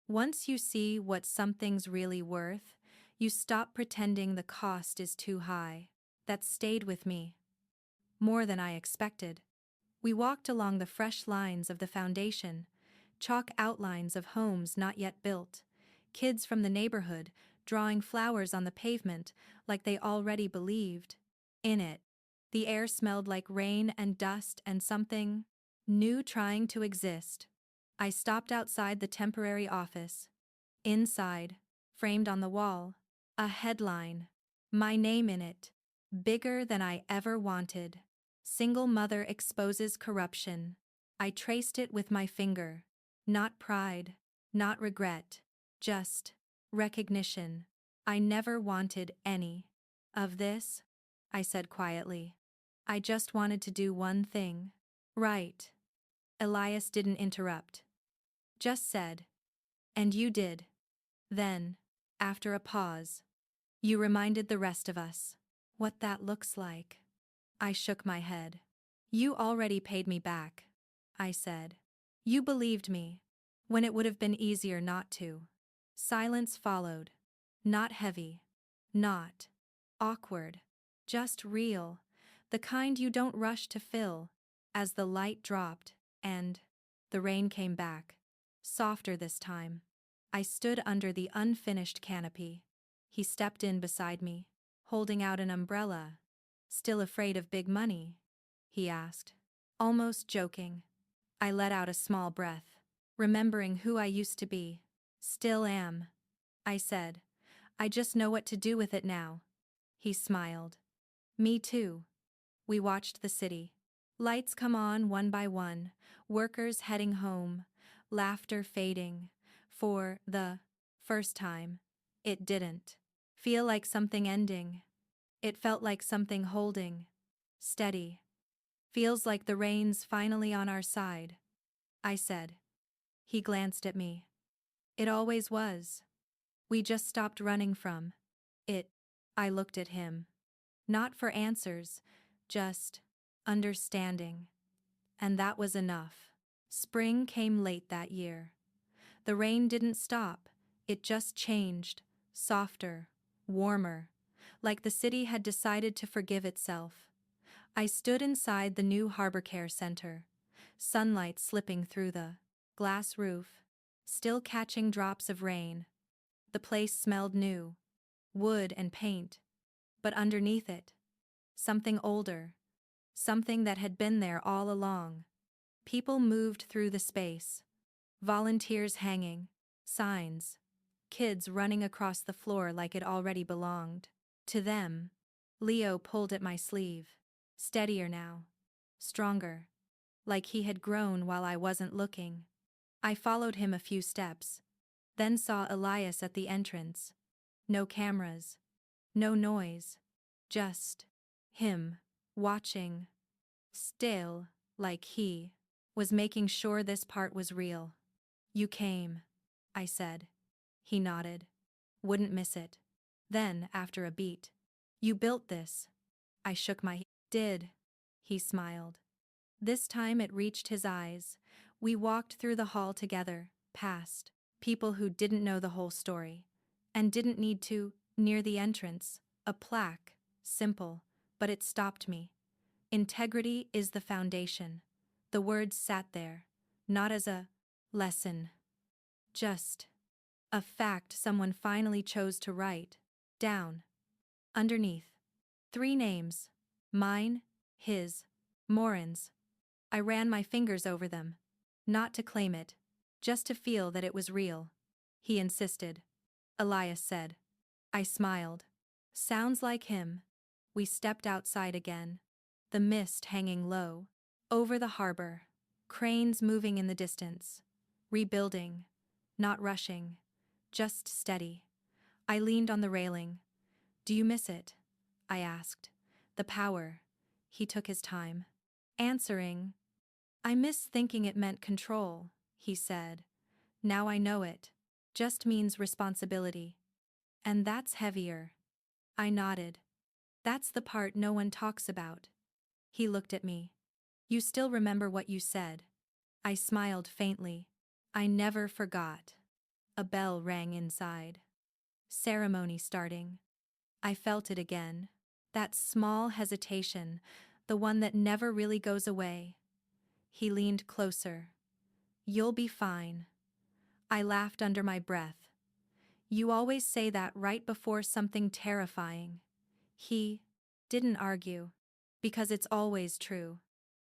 Once you see what something's really worth, you stop pretending the cost is too high. That stayed with me. More than I expected. We walked along the fresh lines of the foundation, chalk outlines of homes not yet built, kids from the neighborhood drawing flowers on the pavement like they already believed in it. The air smelled like rain and dust and something new trying to exist. I stopped outside the temporary office. Inside, framed on the wall, a headline. My name in it. Bigger than I ever wanted. Single mother exposes corruption. I traced it with my finger. Not pride, not regret, just recognition. I never wanted any of this, I said quietly. I just wanted to do one thing. Right. Elias didn't interrupt. Just said. And you did. Then, after a pause, you reminded the rest of us what that looks like. I shook my head. You already paid me back, I said. You believed me, when it would have been easier not to. Silence followed. Not heavy. Not awkward. Just real. The kind you don't rush to fill. As the light dropped, and the rain came back. Softer this time. I stood under the unfinished canopy. He stepped in beside me, holding out an umbrella. "Still afraid of big money?" he asked, almost joking. I let out a small breath, remembering who I used to be. "Still am," I said. "I just know what to do with it now." He smiled. "Me too." We watched the city. Lights come on one by one, workers heading home, laughter fading. For the first time, it didn't feel like something ending. It felt like something holding, steady. "Feels like the rain's finally on our side," I said. He glanced at me. "It always was. We just stopped running from it." I looked at him. Not for answers, just understanding. And that was enough. Spring came late that year. The rain didn't stop, it just changed, softer, warmer, like the city had decided to forgive itself. I stood inside the new Harbor Care Center, sunlight slipping through the glass roof, still catching drops of rain. The place smelled new, wood and paint, but underneath it, something older, something that had been there all along. People moved through the space, volunteers hanging, signs, kids running across the floor like it already belonged to them. Leo pulled at my sleeve, steadier now, stronger, like he had grown while I wasn't looking. I followed him a few steps, then saw Elias at the entrance. No cameras, no noise, just him, watching, still, like he was making sure this part was real. "You came," I said. He nodded. "Wouldn't miss it." Then, after a beat, "You built this." I shook my head. "Did." He smiled. This time it reached his eyes. We walked through the hall together, past people who didn't know the whole story, and didn't need to. Near the entrance, a plaque, simple, but it stopped me. "Integrity is the foundation." The words sat there, not as a lesson, just a fact someone finally chose to write down. Underneath, 3 names: mine, his, Morin's. I ran my fingers over them, not to claim it, just to feel that it was real. He insisted. Elias said. I smiled. "Sounds like him." We stepped outside again, the mist hanging low over the harbor, cranes moving in the distance. Rebuilding, not rushing, just steady. I leaned on the railing. "Do you miss it?" I asked. "The power." He took his time, answering. "I miss thinking it meant control," he said. "Now I know it just means responsibility. And that's heavier." I nodded. "That's the part no one talks about." He looked at me. "You still remember what you said?" I smiled faintly. "I never forgot." A bell rang inside. Ceremony starting. I felt it again. That small hesitation, the one that never really goes away. He leaned closer. "You'll be fine." I laughed under my breath. "You always say that right before something terrifying." He didn't argue, because it's always true.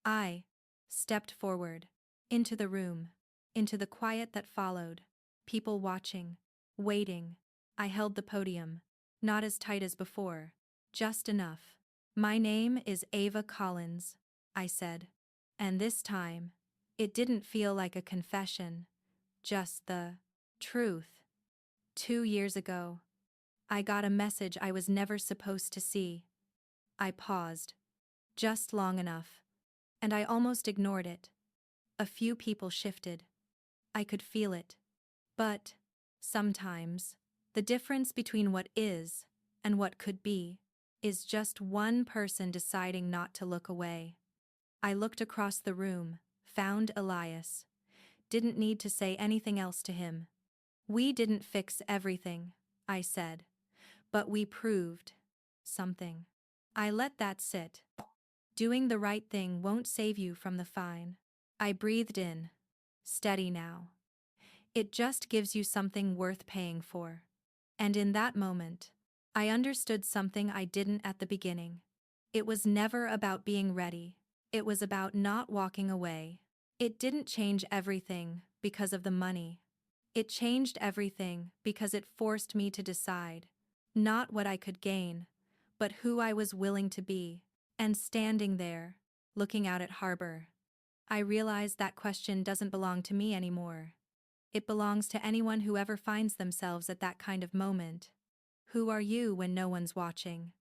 I stepped forward, into the room, into the quiet that followed, people watching, waiting. I held the podium, not as tight as before, just enough. "My name is Ava Collins," I said. And this time, it didn't feel like a confession, just the truth. 2 years ago, I got a message I was never supposed to see. I paused, just long enough, and I almost ignored it. A few people shifted. I could feel it. But, sometimes, the difference between what is and what could be is just one person deciding not to look away. I looked across the room, found Elias. Didn't need to say anything else to him. We didn't fix everything, I said, but we proved something. I let that sit. Doing the right thing won't save you from the fine. I breathed in. Steady now. It just gives you something worth paying for. And in that moment, I understood something I didn't at the beginning. It was never about being ready. It was about not walking away. It didn't change everything because of the money. It changed everything because it forced me to decide, not what I could gain, but who I was willing to be. And standing there, looking out at harbor, I realized that question doesn't belong to me anymore. It belongs to anyone who ever finds themselves at that kind of moment. Who are you when no one's watching?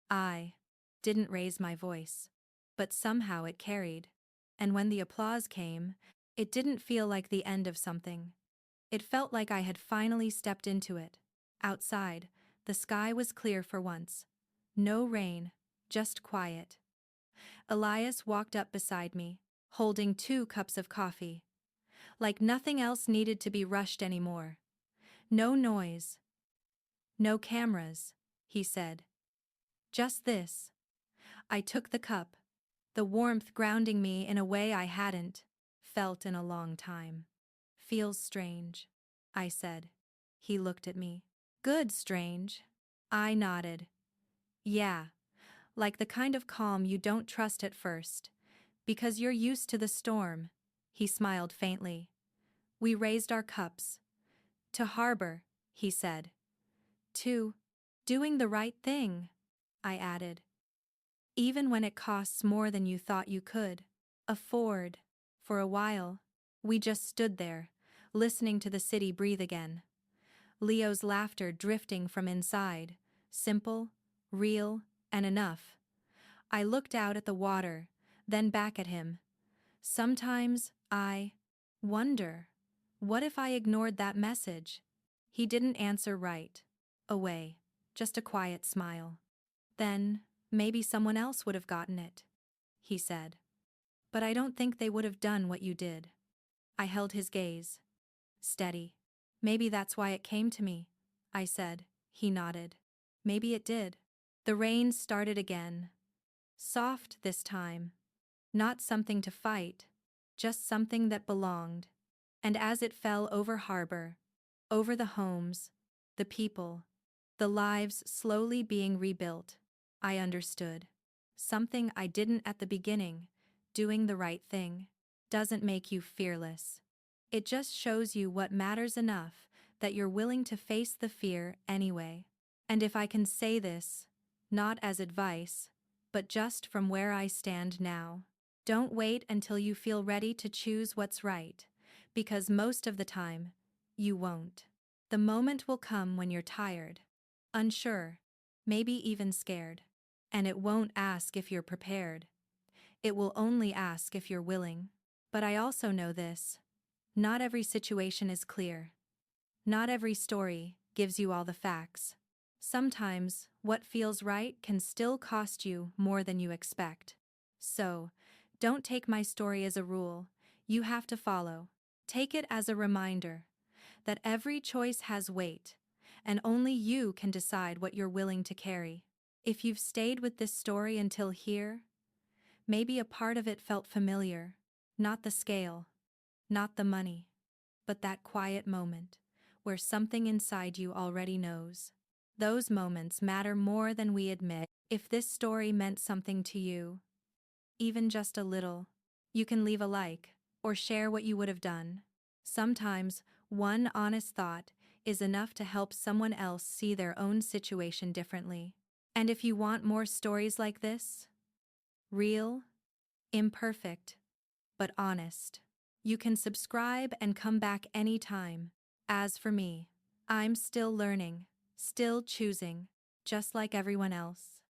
I didn't raise my voice, but somehow it carried. And when the applause came, it didn't feel like the end of something. It felt like I had finally stepped into it. Outside, the sky was clear for once. No rain, just quiet. Elias walked up beside me, holding 2 cups of coffee. Like nothing else needed to be rushed anymore. No noise. No cameras, he said. Just this. I took the cup, the warmth grounding me in a way I hadn't felt in a long time. Feels strange, I said. He looked at me. Good strange. I nodded. Yeah, like the kind of calm you don't trust at first, because you're used to the storm. He smiled faintly. We raised our cups. To harbor, he said. To doing the right thing, I added. Even when it costs more than you thought you could afford. For a while, we just stood there, listening to the city breathe again. Leo's laughter drifting from inside, simple, real, and enough. I looked out at the water, then back at him. Sometimes I wonder, what if I ignored that message? He didn't answer right away, just a quiet smile. Then, maybe someone else would have gotten it, he said. But I don't think they would have done what you did. I held his gaze. Steady. Maybe that's why it came to me, I said. He nodded. Maybe it did. The rain started again. Soft this time. Not something to fight, just something that belonged. And as it fell over harbor, over the homes, the people, the lives slowly being rebuilt, I understood. Something I didn't at the beginning. Doing the right thing doesn't make you fearless. It just shows you what matters enough that you're willing to face the fear anyway. And if I can say this, not as advice, but just from where I stand now, don't wait until you feel ready to choose what's right, because most of the time, you won't. The moment will come when you're tired, unsure, maybe even scared. And it won't ask if you're prepared. It will only ask if you're willing. But I also know this. Not every situation is clear. Not every story gives you all the facts. Sometimes, what feels right can still cost you more than you expect. So, don't take my story as a rule you have to follow. Take it as a reminder that every choice has weight, and only you can decide what you're willing to carry. If you've stayed with this story until here, maybe a part of it felt familiar. Not the scale, not the money, but that quiet moment where something inside you already knows. Those moments matter more than we admit. If this story meant something to you, even just a little, you can leave a like or share what you would have done. Sometimes, one honest thought is enough to help someone else see their own situation differently. And if you want more stories like this, real, imperfect, but honest, you can subscribe and come back anytime. As for me, I'm still learning, still choosing, just like everyone else.